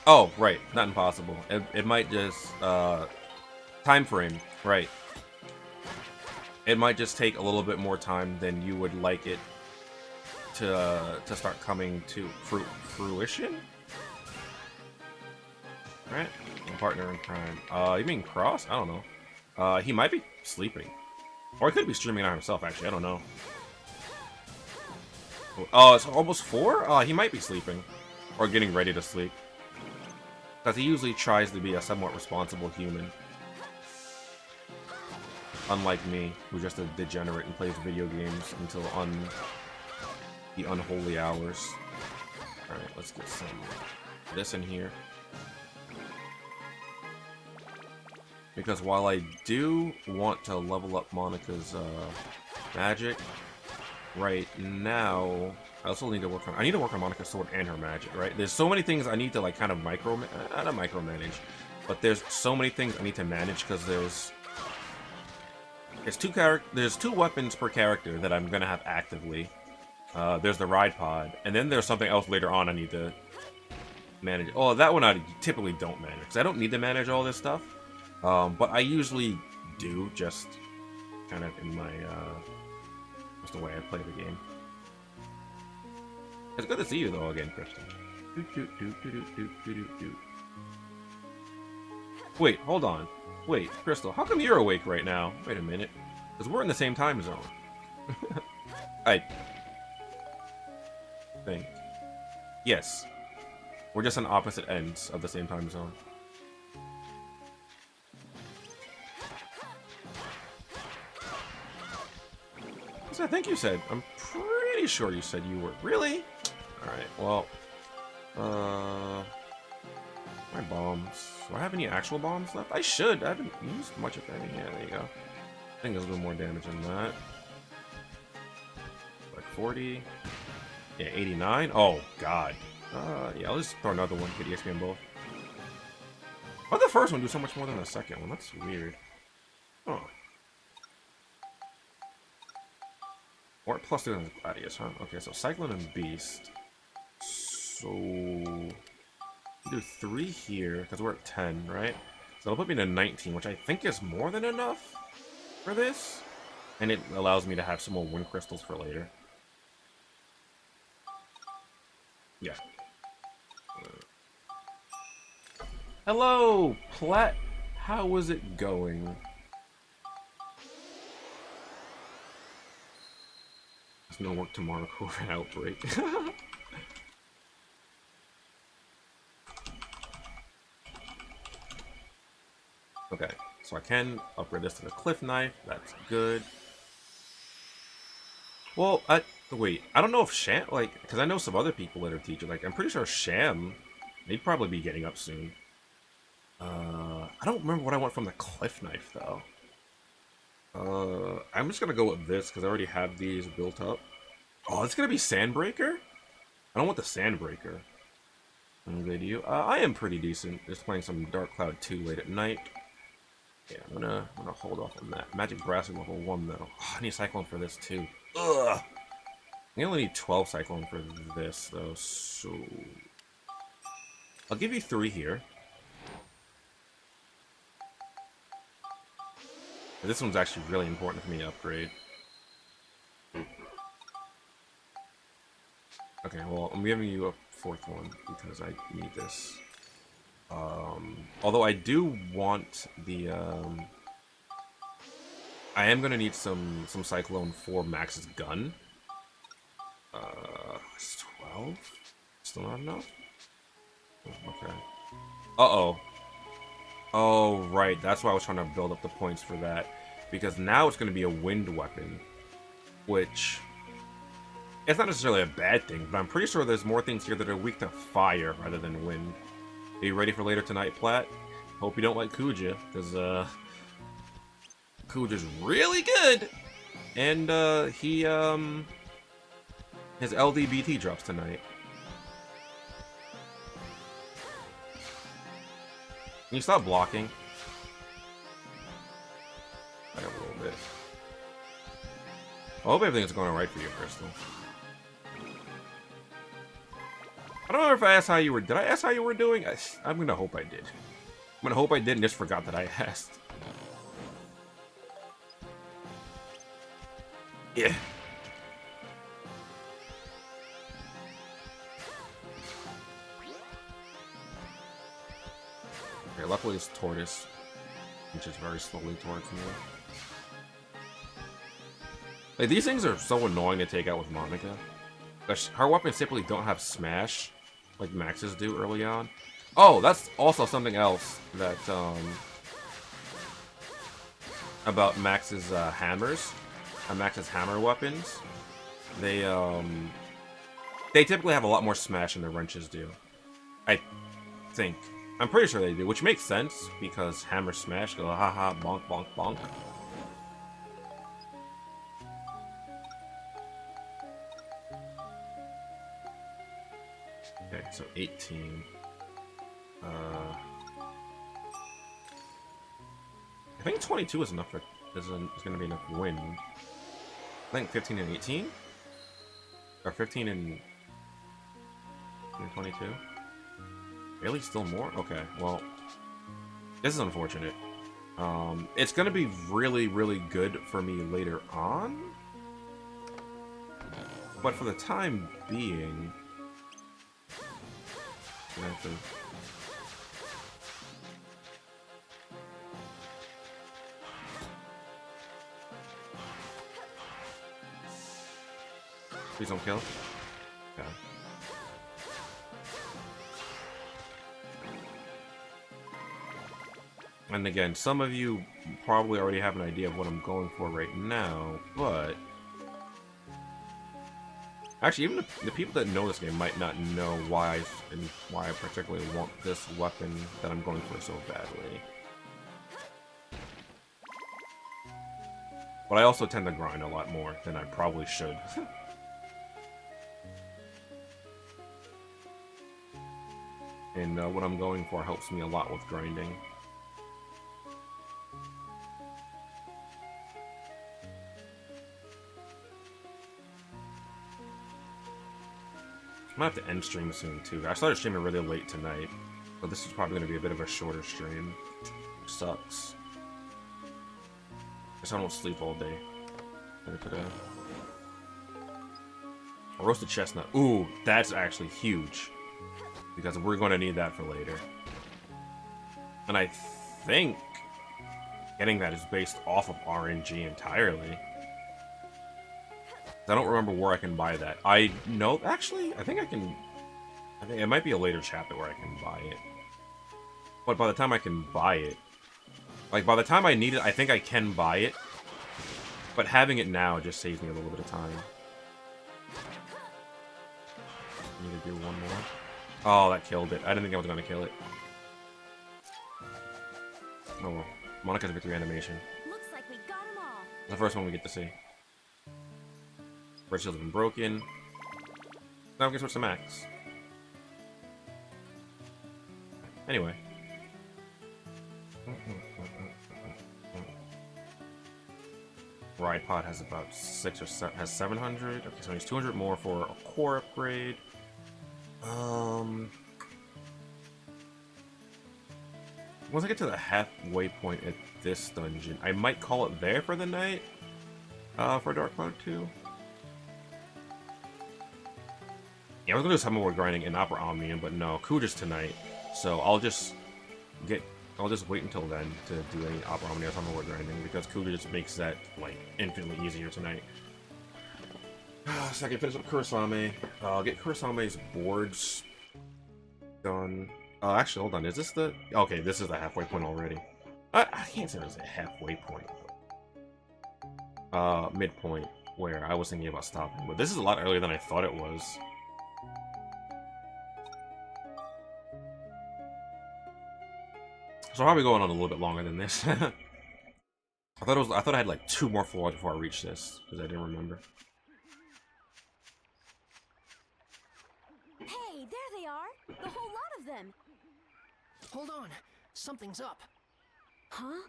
Oh, right, not impossible. It might just, time frame, right. It might just take a little bit more time than you would like it to start coming to fruition, right? Partner in crime. You mean Cross? I don't know. He might be sleeping, or he could be streaming on himself. Actually, I don't know. Oh, it's almost 4. He might be sleeping, or getting ready to sleep, because he usually tries to be a somewhat responsible human. Unlike me, who's just a degenerate and plays video games until the unholy hours. Alright, let's get some this in here. Because while I do want to level up Monica's magic, right now I also need to work on Monica's sword and her magic, right? There's so many things I need to like kind of not micromanage, but there's so many things I need to manage, because there's two weapons per character that I'm gonna have actively. There's the ride pod, and then there's something else later on I need to manage. Oh, that one I typically don't manage, because I don't need to manage all this stuff. But I usually do, just kind of in my, just the way I play the game. It's good to see you though again, Kristen. Wait, hold on. Wait, Crystal, how come you're awake right now? Wait a minute. Because we're in the same time zone. I think. Yes. We're just on opposite ends of the same time zone. So I think you said. I'm pretty sure you said you were. Really? Alright, well. My bombs. Do I have any actual bombs left? I should. I haven't used much of any. Yeah, there you go. I think there's a little more damage than that. 40. Yeah, 89. Oh, God. Yeah, I'll just throw another one. Get EXP on both. Why did the first one do so much more than the second one? That's weird. Oh. Or plus 2 than Gladius, huh? Okay, so Cyclone and Beast. So... do 3 here, because we're at 10, right? So it'll put me to 19, which I think is more than enough for this. And it allows me to have some more wind crystals for later. Yeah. Hello, Plat. How was it going? There's no work tomorrow, COVID outbreak. Okay, so I can upgrade this to the Cliff Knife. That's good. Well, wait. I don't know if Sham, like, because I know some other people that are teaching. Like, I'm pretty sure Sham, they'd probably be getting up soon. I don't remember what I want from the Cliff Knife, though. I'm just gonna go with this, because I already have these built up. Oh, it's gonna be Sandbreaker? I don't want the Sandbreaker. I'm good to you. I am pretty decent. Just playing some Dark Cloud 2 late at night. Yeah, I'm gonna hold off on that. Magic Brass level 1 though. Oh, I need Cyclone for this too. Ugh. I only need 12 Cyclone for this though, so I'll give you 3 here. This one's actually really important for me to upgrade. Okay, well I'm giving you a 4th one because I need this. Although I do want the, I am gonna need some Cyclone for Max's gun. It's 12? Still not enough? Okay. Uh-oh. Oh, right, that's why I was trying to build up the points for that. Because now it's gonna be a wind weapon. Which, it's not necessarily a bad thing, but I'm pretty sure there's more things here that are weak to fire rather than wind. Are you ready for later tonight, Plat? Hope you don't like Kuja, because, Kuja's really good! And, his LDBT drops tonight. Can you stop blocking? Back up a little bit. I hope everything's going alright for you, Crystal. I don't know if I asked how you were. Did I ask how you were doing? I'm gonna hope I did. I'm gonna hope I did and just forgot that I asked. Yeah. Okay, luckily it's Tortoise, which is very slowly towards me. Like, these things are so annoying to take out with Monica. Her weapons simply don't have smash like Max's do early on. Oh, that's also something else that about Max's hammers. Max's hammer weapons. They typically have a lot more smash than the wrenches do. I think. I'm pretty sure they do, which makes sense because hammer smash go haha bonk bonk bonk. Okay, so 18. I think 22 is enough for is going to be enough win. I think 15 and 18, or 15 and 22. Really, still more? Okay, well, this is unfortunate. It's going to be really, really good for me later on, but for the time being. Please don't kill. Okay. And again, some of you probably already have an idea of what I'm going for right now, but actually, even the people that know this game might not know why I particularly want this weapon that I'm going for so badly. But I also tend to grind a lot more than I probably should. And what I'm going for helps me a lot with grinding. I'm gonna have to end stream soon too. I started streaming really late tonight, so this is probably gonna be a bit of a shorter stream. Sucks. Guess I don't sleep all day. A roasted chestnut. Ooh, that's actually huge. Because we're gonna need that for later. And I think getting that is based off of RNG entirely. I don't remember where I can buy that. I know, actually, I think it might be a later chapter where I can buy it. But by the time I can buy it, like by the time I need it, I think I can buy it. But having it now just saves me a little bit of time. Need to do one more. Oh, that killed it. I didn't think I was going to kill it. Oh well. Monica's victory animation. Looks like we got them all. The first one we get to see. Red shields have been broken. Now we can switch to max. Anyway. Ride pod has about 6 or 7, has 700. Okay, so it needs 200 more for a core upgrade. Once I get to the halfway point at this dungeon, I might call it there for the night. For Dark Cloud 2. Yeah, I was gonna do some more grinding in Opera Omnium, but no, Kuja's tonight. So I'll just wait until then to do any Opera Omnium or some more grinding because Kuja just makes that like infinitely easier tonight. So I can finish up Kurosame. I'll get Kurosame's boards done. Actually, hold on. Is this the? Okay, this is the halfway point already. I can't say it's a halfway point. Midpoint where I was thinking about stopping, but this is a lot earlier than I thought it was. So I'll probably going on a little bit longer than this. I thought I had like 2 more floors before I reached this because I didn't remember. Hey, there they are! The whole lot of them! Hold on. Something's up. Huh?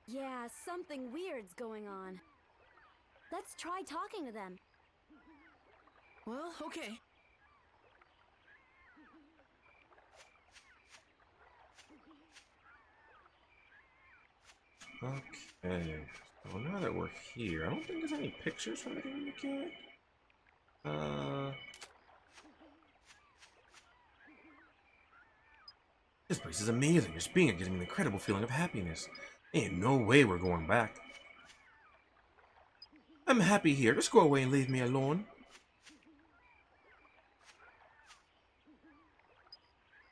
Yeah, something weird's going on. Let's try talking to them. Well, okay. Okay, so now that we're here, I don't think there's any pictures from the game you get. This place is amazing. Just being here gives me an incredible feeling of happiness. Ain't no way we're going back. I'm happy here. Just go away and leave me alone.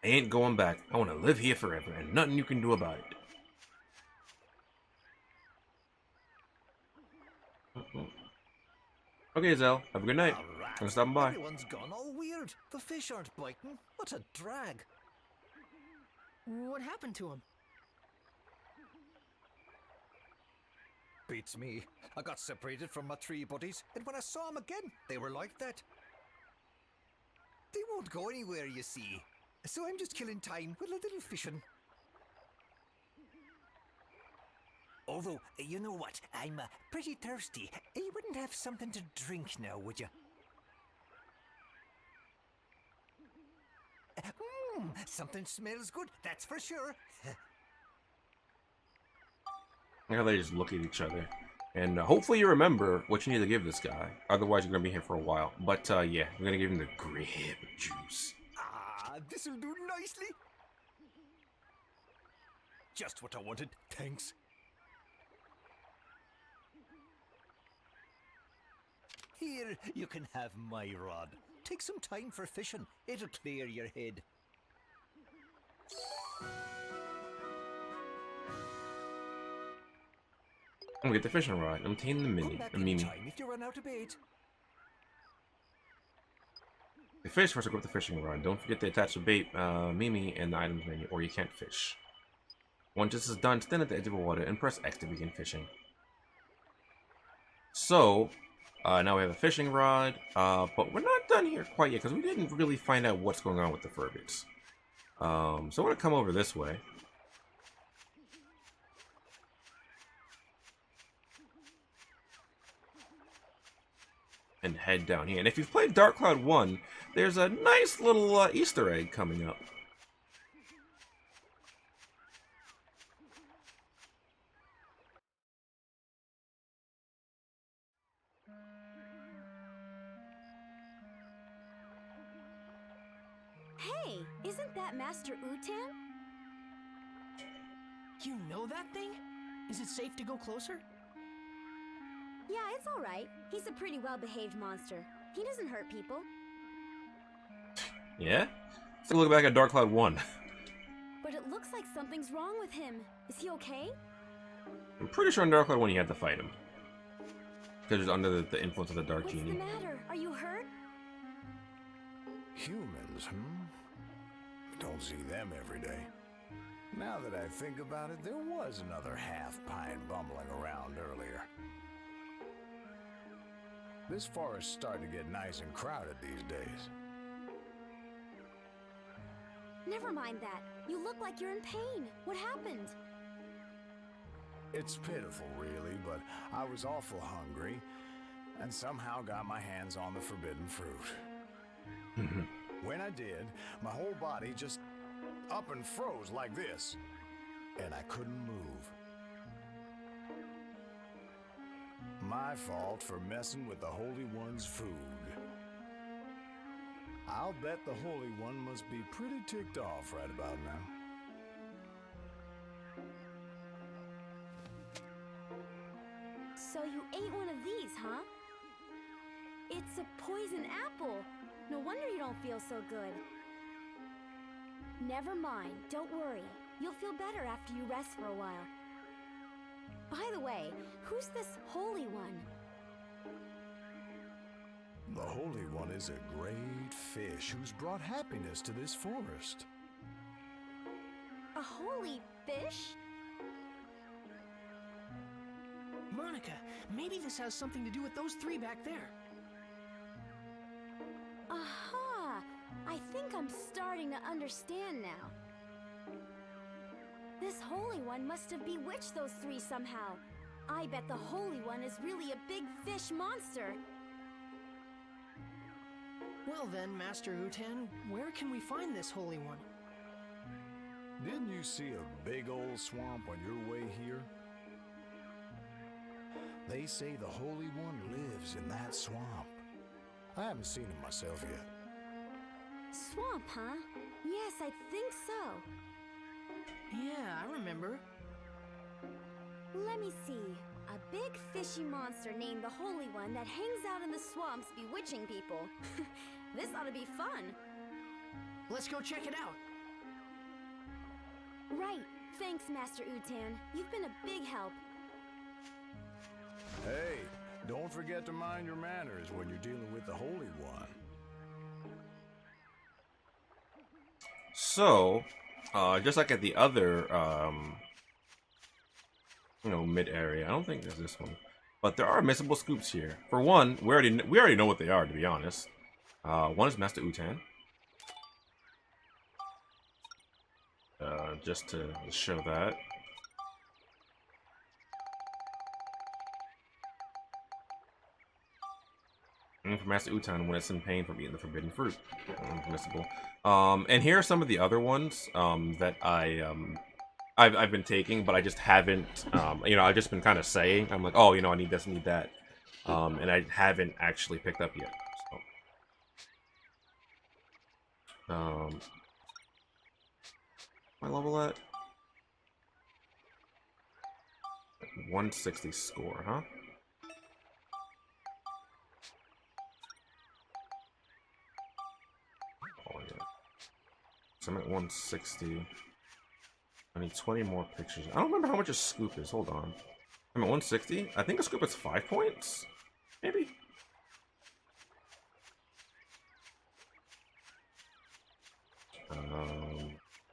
I ain't going back. I want to live here forever, and nothing you can do about it. Okay, Zell. Have a good night. Alright. I'm stopping by. Everyone's gone all weird. The fish aren't biting. What a drag. What happened to him? Beats me. I got separated from my 3 buddies, and when I saw them again, they were like that. They won't go anywhere, you see. So I'm just killing time with a little fishing. Although, you know what? I'm pretty thirsty. You wouldn't have something to drink now, would you? Something smells good, that's for sure. Now they just look at each other. And hopefully you remember what you need to give this guy. Otherwise you're going to be here for a while. But yeah, we're going to give him the grape juice. Ah, this'll do nicely. Just what I wanted, thanks. Here, you can have my rod. Take some time for fishing. It'll clear your head. I'm gonna get the fishing rod. I'm taking the Come back Mimi. anytime if you run out of bait. The fish first equip the fishing rod. Don't forget to attach the bait, Mimi, and the items menu, or you can't fish. Once this is done, stand at the edge of the water and press X to begin fishing. So, Now we have a fishing rod, but we're not done here quite yet because we didn't really find out what's going on with the Furbies. So I'm going to come over this way. And head down here. And if you've played Dark Cloud 1, there's a nice little Easter egg coming up. Hey, isn't that Master Utan? You know that thing? Is it safe to go closer? Yeah, it's alright. He's a pretty well-behaved monster. He doesn't hurt people. Yeah? Let's take a look back at Dark Cloud 1. But it looks like something's wrong with him. Is he okay? I'm pretty sure in Dark Cloud 1 you had to fight him. Because he was under the influence of the Dark What's Genie. the matter? Are you hurt? Humans, Don't see them every day. Now that I think about it, there was another half-pint bumbling around earlier. This forest's starting to get nice and crowded these days. Never mind that. You look like you're in pain. What happened? It's pitiful, really, but I was awful hungry and somehow got my hands on the forbidden fruit. When I did, my whole body just up and froze like this, and I couldn't move. My fault for messing with the Holy One's food. I'll bet the Holy One must be pretty ticked off right about now. So you ate one of these, huh? It's a poison apple. No wonder you don't feel so good. Never mind, don't worry. You'll feel better after you rest for a while. By the way, who's this Holy One? The Holy One is a great fish who's brought happiness to this forest. A holy fish? Monica, maybe this has something to do with those three back there. Aha! I think I'm starting to understand now. This Holy One must have bewitched those three somehow. I bet the Holy One is really a big fish monster. Well then, Master Utan, where can we find this Holy One? Didn't you see a big old swamp on your way here? They say the Holy One lives in that swamp. I haven't seen him myself yet. Swamp, huh? Yes, I think so. Yeah, I remember. Let me see. A big fishy monster named the Holy One that hangs out in the swamps bewitching people. This ought to be fun. Let's go check it out. Right. Thanks, Master Utan. You've been a big help. Hey, don't forget to mind your manners when you're dealing with the Holy One. So, just like at the other, mid area, I don't think there's this one, but there are missable scoops here. For one, we already know what they are, to be honest. One is Master Utan. Just to show that. And for Master Utan when it's in pain from eating the forbidden fruit. Missable. And here are some of the other ones that I've been taking, but I just haven't, I've just been kind of saying, I'm like, oh, I need this, need that. And I haven't actually picked up yet. So. My level at? 160 score, huh? Oh, yeah. So I'm at 160. I need 20 more pictures. I don't remember how much a scoop is. Hold on. I'm at 160. I think a scoop is 5 points. Maybe.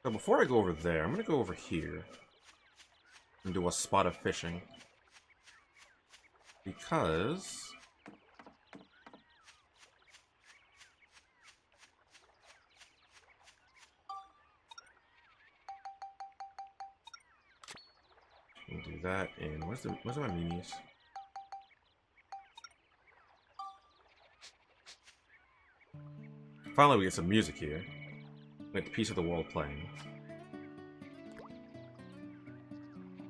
So before I go over there, I'm gonna go over here and do a spot of fishing because We'll do that. And where's my minis? Finally, we get some music here. Like the piece of the world playing.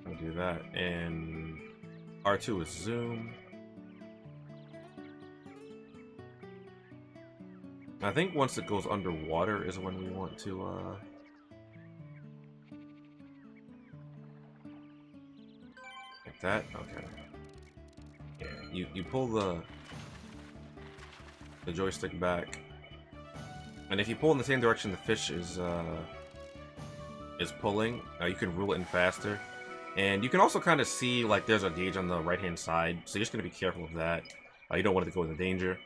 I'll do that. And R2 is zoom. I think once it goes underwater is when we want to, like that? Okay. Yeah, you pull the joystick back. And if you pull in the same direction the fish is pulling, you can rule it in faster. And you can also kind of see, like, there's a gauge on the right-hand side, so you're just going to be careful of that. You don't want it to go into danger.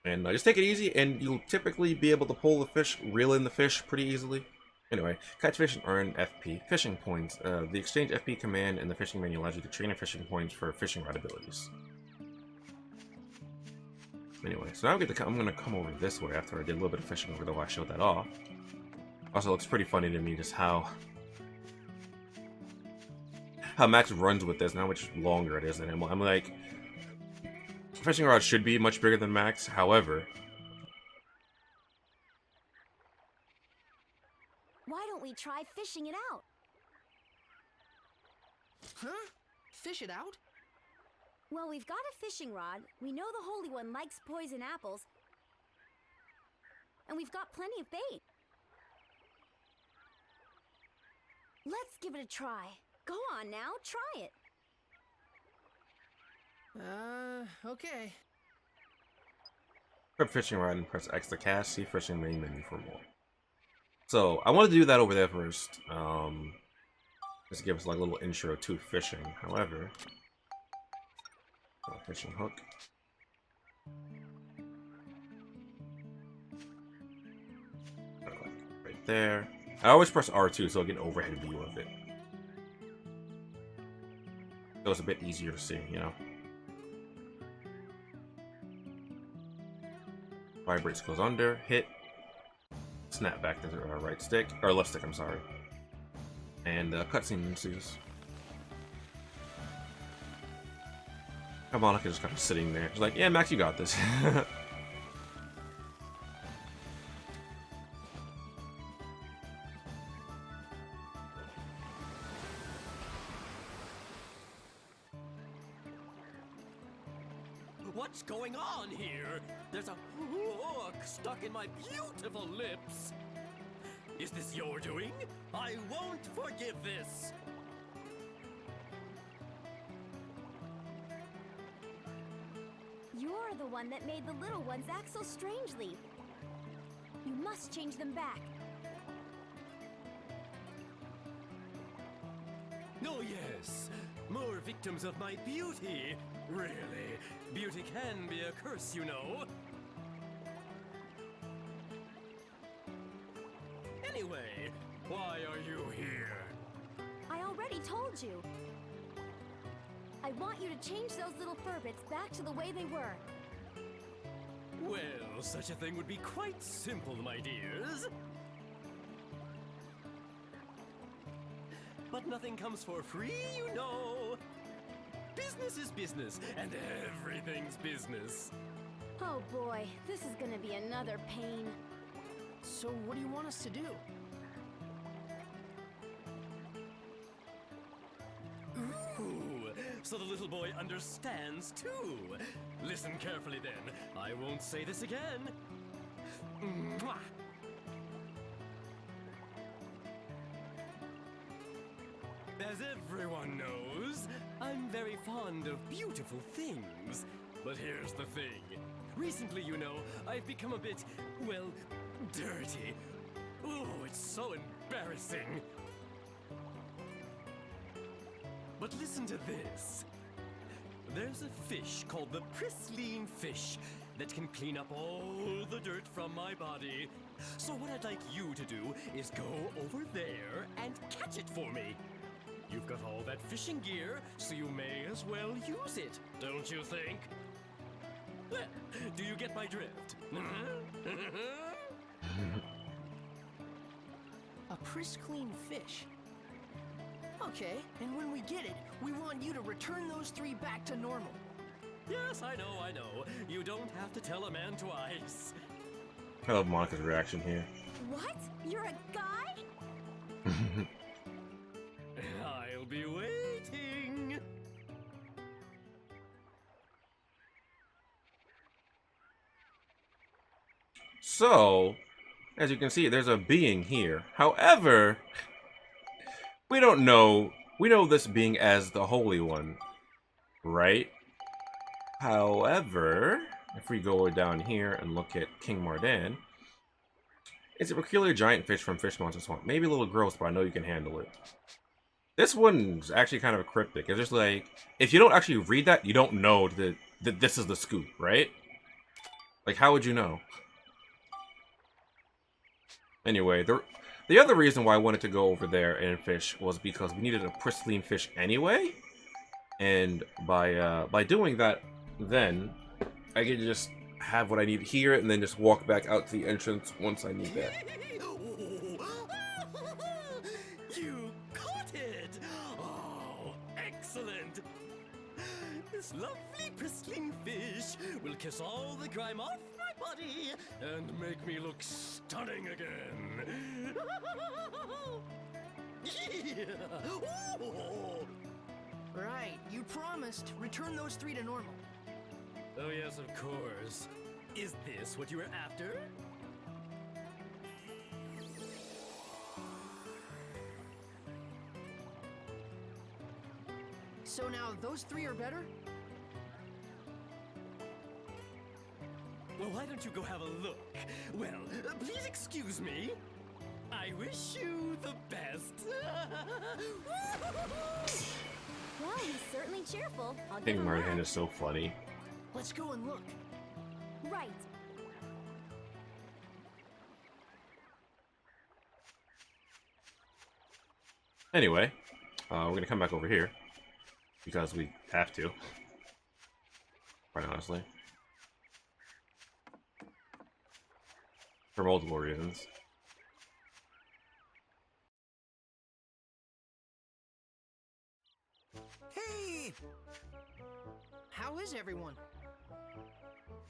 And just take it easy, and you'll typically be able to pull the fish, reel in the fish pretty easily. Anyway, catch fish and earn FP. Fishing points. The exchange FP command in the fishing menu allows you to train fishing points for fishing rod abilities. Anyway, so now I'm going to come over this way after I did a little bit of fishing over there while I showed that off. Also, it looks pretty funny to me just how Max runs with this, and how much longer it is than him. I'm like, fishing rod should be much bigger than Max, however. Why don't we try fishing it out? Huh? Fish it out? Well, we've got a fishing rod, we know the Holy One likes poison apples, and we've got plenty of bait. Let's give it a try. Go on now, try it. Okay. Grab fishing rod and press X to cast. See fishing main menu for more. So, I want to do that over there first. Just to give us like a little intro to fishing. However, fishing hook. Right there. I always press R2 so I get an overhead view of it. So it's a bit easier to see, you know. Vibrates goes under, hit, snap back to the right stick, or left stick, I'm sorry. And cutscene ensues. Monica just kind of sitting there. She's like, yeah, Max, you got this. What's going on here? There's a hook stuck in my beautiful lips. Is this your doing? I won't forgive this. You're the one that made the little ones act so strangely. You must change them back. Oh yes, more victims of my beauty. Really, beauty can be a curse, you know. Anyway, why are you here? I already told you. I want you to change those little furbits back to the way they were. Well, such a thing would be quite simple, my dears. But nothing comes for free, you know. Business is business, and everything's business. Oh boy, this is gonna be another pain. So what do you want us to do? Ooh, so the little boy understands too. Listen carefully then. I won't say this again. Mwah. As everyone knows, I'm very fond of beautiful things. But here's the thing. Recently, you know, I've become a bit, well, dirty. Ooh, it's so embarrassing. But listen to this. There's a fish called the Pristine Fish that can clean up all the dirt from my body. So what I'd like you to do is go over there and catch it for me. You've got all that fishing gear, so you may as well use it, don't you think? Well, do you get my drift? A pristine fish? Okay, and when we get it, we want you to return those 3 back to normal. Yes, I know. You don't have to tell a man twice. I love Monica's reaction here. What? You're a guy? I'll be waiting. So, as you can see, there's a being here. However, we don't know. We know this being as the Holy One, right? However, if we go down here and look at King Mardan, it's a peculiar giant fish from Fish Monster Swamp. Maybe a little gross, but I know you can handle it. This one's actually kind of cryptic. It's just like, if you don't actually read that, you don't know that this is the scoop, right? Like, how would you know? Anyway, the other reason why I wanted to go over there and fish was because we needed a pristine fish anyway. And by doing that, then I can just have what I need here and then just walk back out to the entrance once I need that. You caught it! Oh, excellent! This lovely pristine fish will kiss all the grime off my body and make me look stunning again. Yeah. Ooh. Right, you promised. Return those 3 to normal. Oh yes, of course. Is this what you were after? So now those 3 are better? Well, why don't you go have a look? Well, please excuse me. I wish you the best. Well, he's certainly cheerful. I'll give King him Mardan that. is so funny. Let's go and look. Right. Anyway, we're gonna come back over here because we have to. Quite honestly, for multiple reasons. Hey! How is everyone?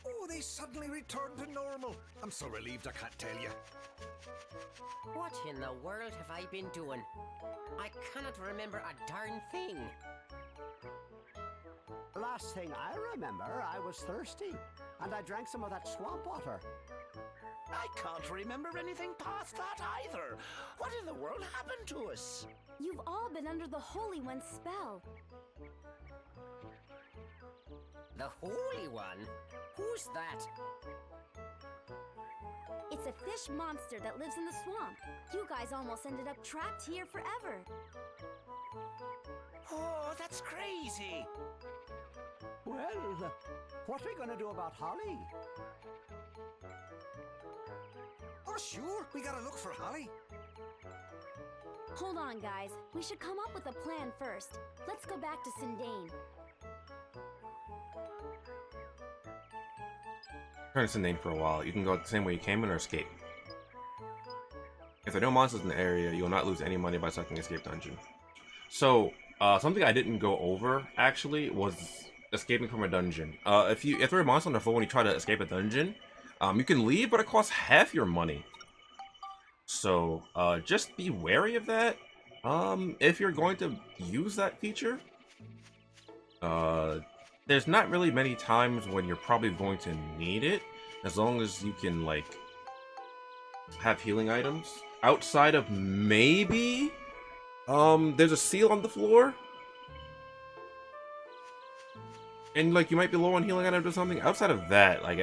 Oh, they suddenly returned to normal. I'm so relieved I can't tell you. What in the world have I been doing? I cannot remember a darn thing. Last thing I remember, I was thirsty, and I drank some of that swamp water. I can't remember anything past that either. What in the world happened to us? You've all been under the Holy One's spell. The Holy One? Who's that? It's a fish monster that lives in the swamp. You guys almost ended up trapped here forever. Oh, that's crazy. Well, what are we going to do about Holly? Oh, sure, we gotta look for Holly. Hold on, guys. We should come up with a plan first. Let's go back to Sindane. Turn this name for a while. You can go the same way you came in or escape. If there are no monsters in the area, you will not lose any money by selecting Escape Dungeon. So, something I didn't go over, actually, was escaping from a dungeon. If there are monsters on the floor when you try to escape a dungeon, you can leave, but it costs half your money. So, just be wary of that. If you're going to use that feature, there's not really many times when you're probably going to need it, as long as you can, like, have healing items. Outside of maybe, there's a seal on the floor, and, like, you might be low on healing items or something. Outside of that, like,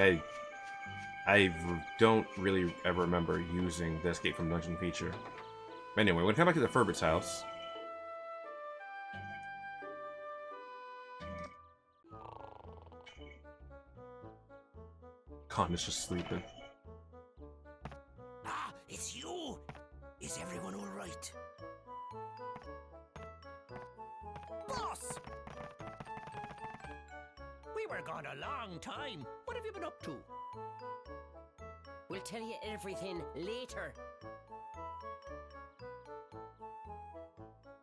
I don't really ever remember using the Escape from Dungeon feature. Anyway, we're gonna come back to the Ferbert's house. Con is just sleeping. Ah, it's you. Is everyone all right? Boss! We were gone a long time. What have you been up to? We'll tell you everything later.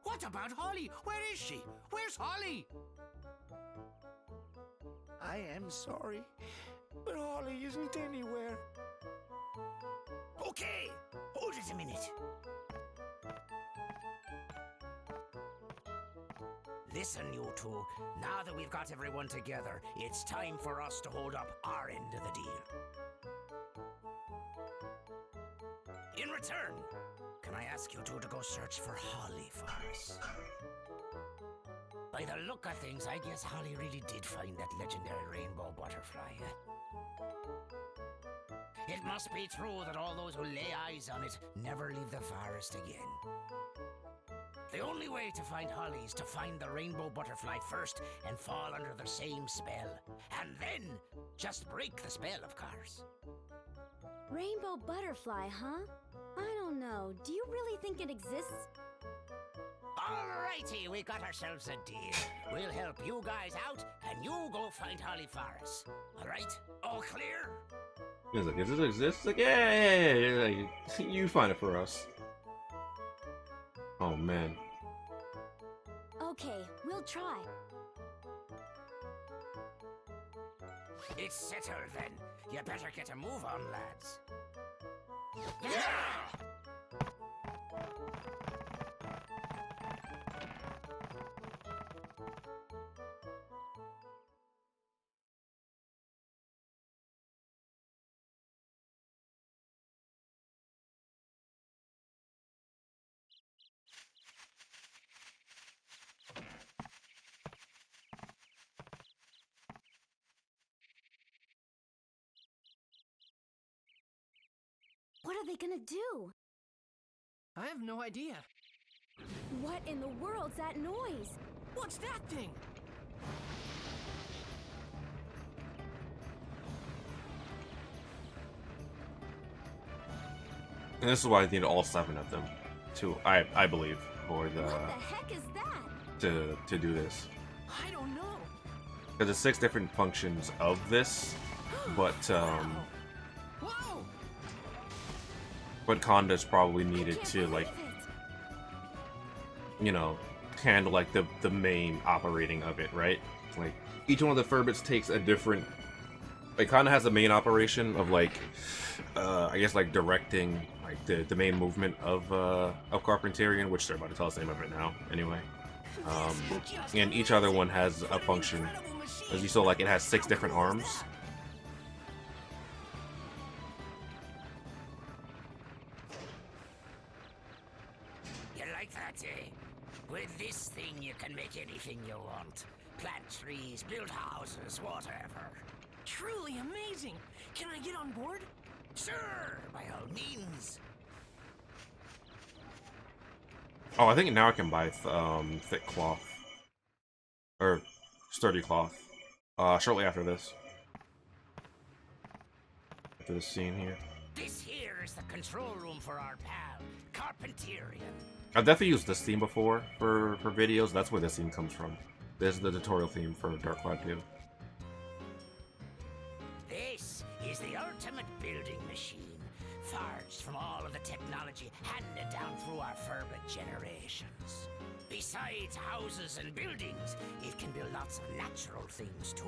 What about Holly? Where is she? Where's Holly? I am sorry, but Holly isn't anywhere. Okay, hold it a minute. Listen, you two. Now that we've got everyone together, it's time for us to hold up our end of the deal. In return, can I ask you two to go search for Holly for us? By the look of things, I guess Holly really did find that legendary rainbow butterfly. It must be true that all those who lay eyes on it never leave the forest again. The only way to find Holly is to find the rainbow butterfly first and fall under the same spell. And then, just break the spell, of course. Rainbow butterfly, huh? I don't know. Do you really think it exists? Alrighty, we got ourselves a deal. We'll help you guys out, and you go find Holly for us. Alright? All clear? He's like, does it exist? Like, yeah, like, you find it for us. Oh man. Okay, we'll try. It's settled then. You better get a move on, lads. What are they gonna do? I have no idea. What in the world's that noise? What's that thing? And this is why I need all 7 of them, to I believe, for the What the heck is that? to do this. I don't know. Because there's 6 different functions of this, but Whoa! but Conda's probably needed to, like, you know, handle like the main operating of it, right? Like each one of the Furbits takes a different. Like Conda has the main operation of like, I guess like directing like the main movement of Carpentarian, which they're about to tell us the name of it now. Anyway, and each other one has a function. As you saw, like it has 6 different arms. You like that, eh? With this thing, you can make anything you want. Plant trees, build houses, whatever. Truly amazing. Can I get on board? Sure, by all means. Oh, I think now I can buy thick cloth or sturdy cloth. Shortly after this. After this scene here. This here is the control room for our pal, Carpentarian. I've definitely used this theme before for videos. That's where this theme comes from. This is the tutorial theme for Dark Cloud 2. This is the ultimate building machine, forged from all of the technology handed down through our Furbit generations. Besides houses and buildings, it can build lots of natural things too,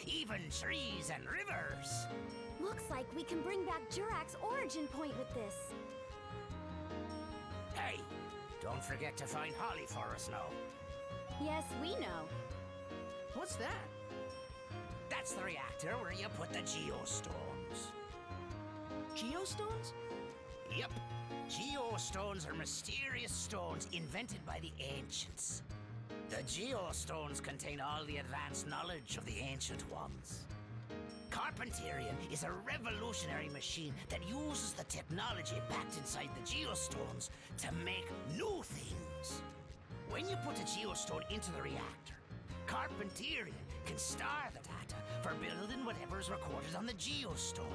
even trees and rivers. Looks like we can bring back Jurak's origin point with this. Hey, don't forget to find Holly for us now. Yes, we know. What's that? That's the reactor where you put the geostones. Geostones? Yep. Geostones are mysterious stones invented by the ancients. The geostones contain all the advanced knowledge of the ancient ones. Carpentarian is a revolutionary machine that uses the technology packed inside the geostones to make new things. When you put a geostone into the reactor, Carpentarian can store the data for building whatever is recorded on the geostone.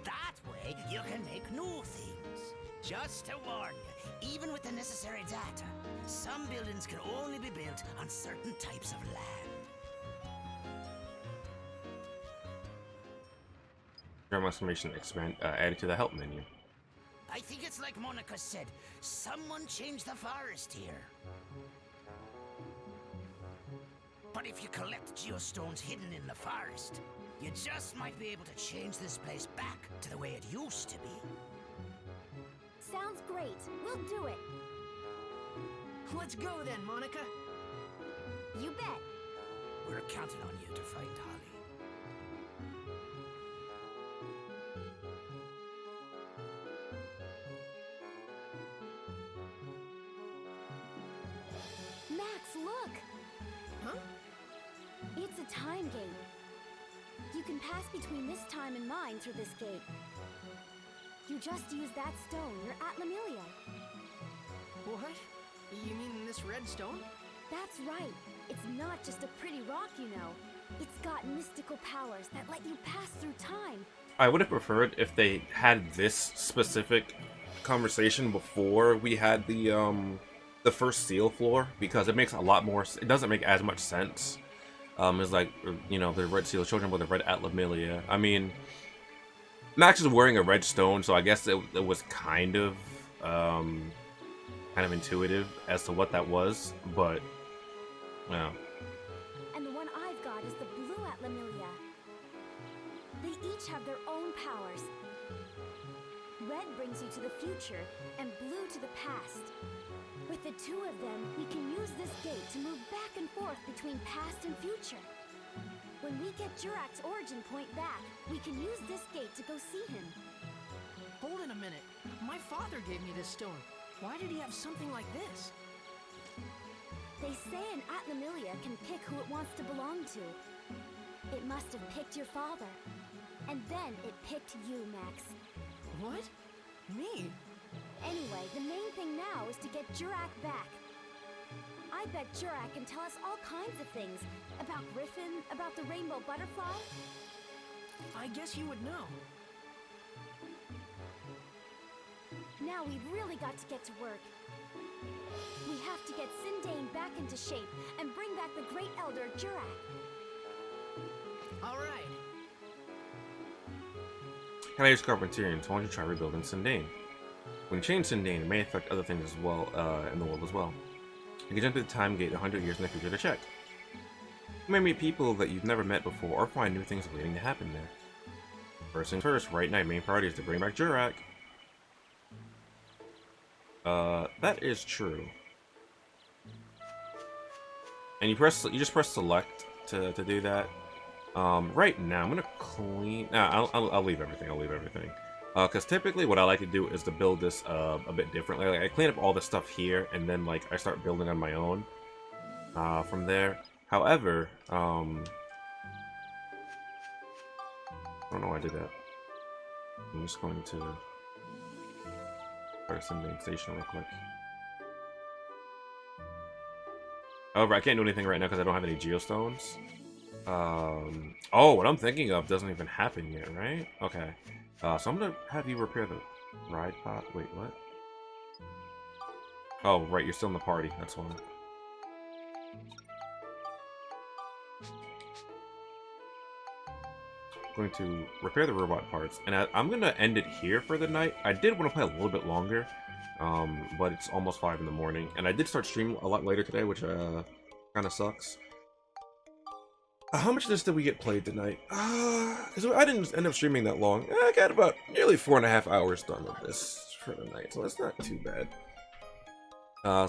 That way, you can make new things. Just to warn you, even with the necessary data, some buildings can only be built on certain types of land. Grammar exclamation expand added to the help menu. I think it's like Monica said. Someone changed the forest here. But if you collect geostones hidden in the forest, you just might be able to change this place back to the way it used to be. Sounds great. We'll do it. Let's go then, Monica. You bet. We're counting on you to find Holly. Max, look! Huh? It's a time gate. You can pass between this time and mine through this gate. You just use that stone. You're at Lemuria. What? You mean this red stone? That's right. It's not just a pretty rock, you know. It's got mystical powers that let you pass through time. I would have preferred if they had this specific conversation before we had the first seal floor, because it makes a lot more. It doesn't make as much sense. It's like, you know, the red seal children with the red at Lemuria. I mean, Max is wearing a red stone, so I guess it was kind of intuitive as to what that was, but yeah. And the one I've got is the blue at Lemuria. They each have their own powers. Red brings you to the future, and blue to the past. With the two of them, we can use this gate to move back and forth between past and future. When we get Jurak's origin point back, we can use this gate to go see him. Hold it a minute. My father gave me this stone. Why did he have something like this? They say an Atlamillia can pick who it wants to belong to. It must have picked your father. And then it picked you, Max. What? Me? Anyway, the main thing now is to get Jurak back. I bet Jurak can tell us all kinds of things. About Griffin, about the rainbow butterfly. I guess you would know. Now we've really got to get to work. We have to get Sindane back into shape and bring back the Great Elder Jurak. All right. Can I use Carpenterian? So why don't you try rebuilding Sindane? When you change Sindane, it may affect other things as well in the world as well. You can jump to the time gate 100 years in the future to check. You may meet people that you've never met before or find new things waiting to happen there. First things first, right now main priority is to bring back Jurak. That is true. And you just press select to do that. Right now I'm gonna clean. Nah, I'll leave everything. I'll leave everything. Because typically what I like to do is to build this a bit differently. Like I clean up all the stuff here, and then like I start building on my own from there. However, I don't know why I did that. I'm just going to start sending station real quick. However, I can't do anything right now because I don't have any geostones. Oh, what I'm thinking of doesn't even happen yet, right? Okay. So I'm gonna have you repair the ride pod. Wait, what? Oh, right, you're still in the party. That's why. I'm going to repair the robot parts, and I'm gonna end it here for the night. I did want to play a little bit longer, but it's almost 5 in the morning, and I did start streaming a lot later today, which kind of sucks. How much of this did we get played tonight? Because I didn't end up streaming that long. I got about nearly 4.5 hours done with this for the night, so that's not too bad.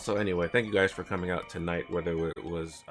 So anyway, thank you guys for coming out tonight, whether it was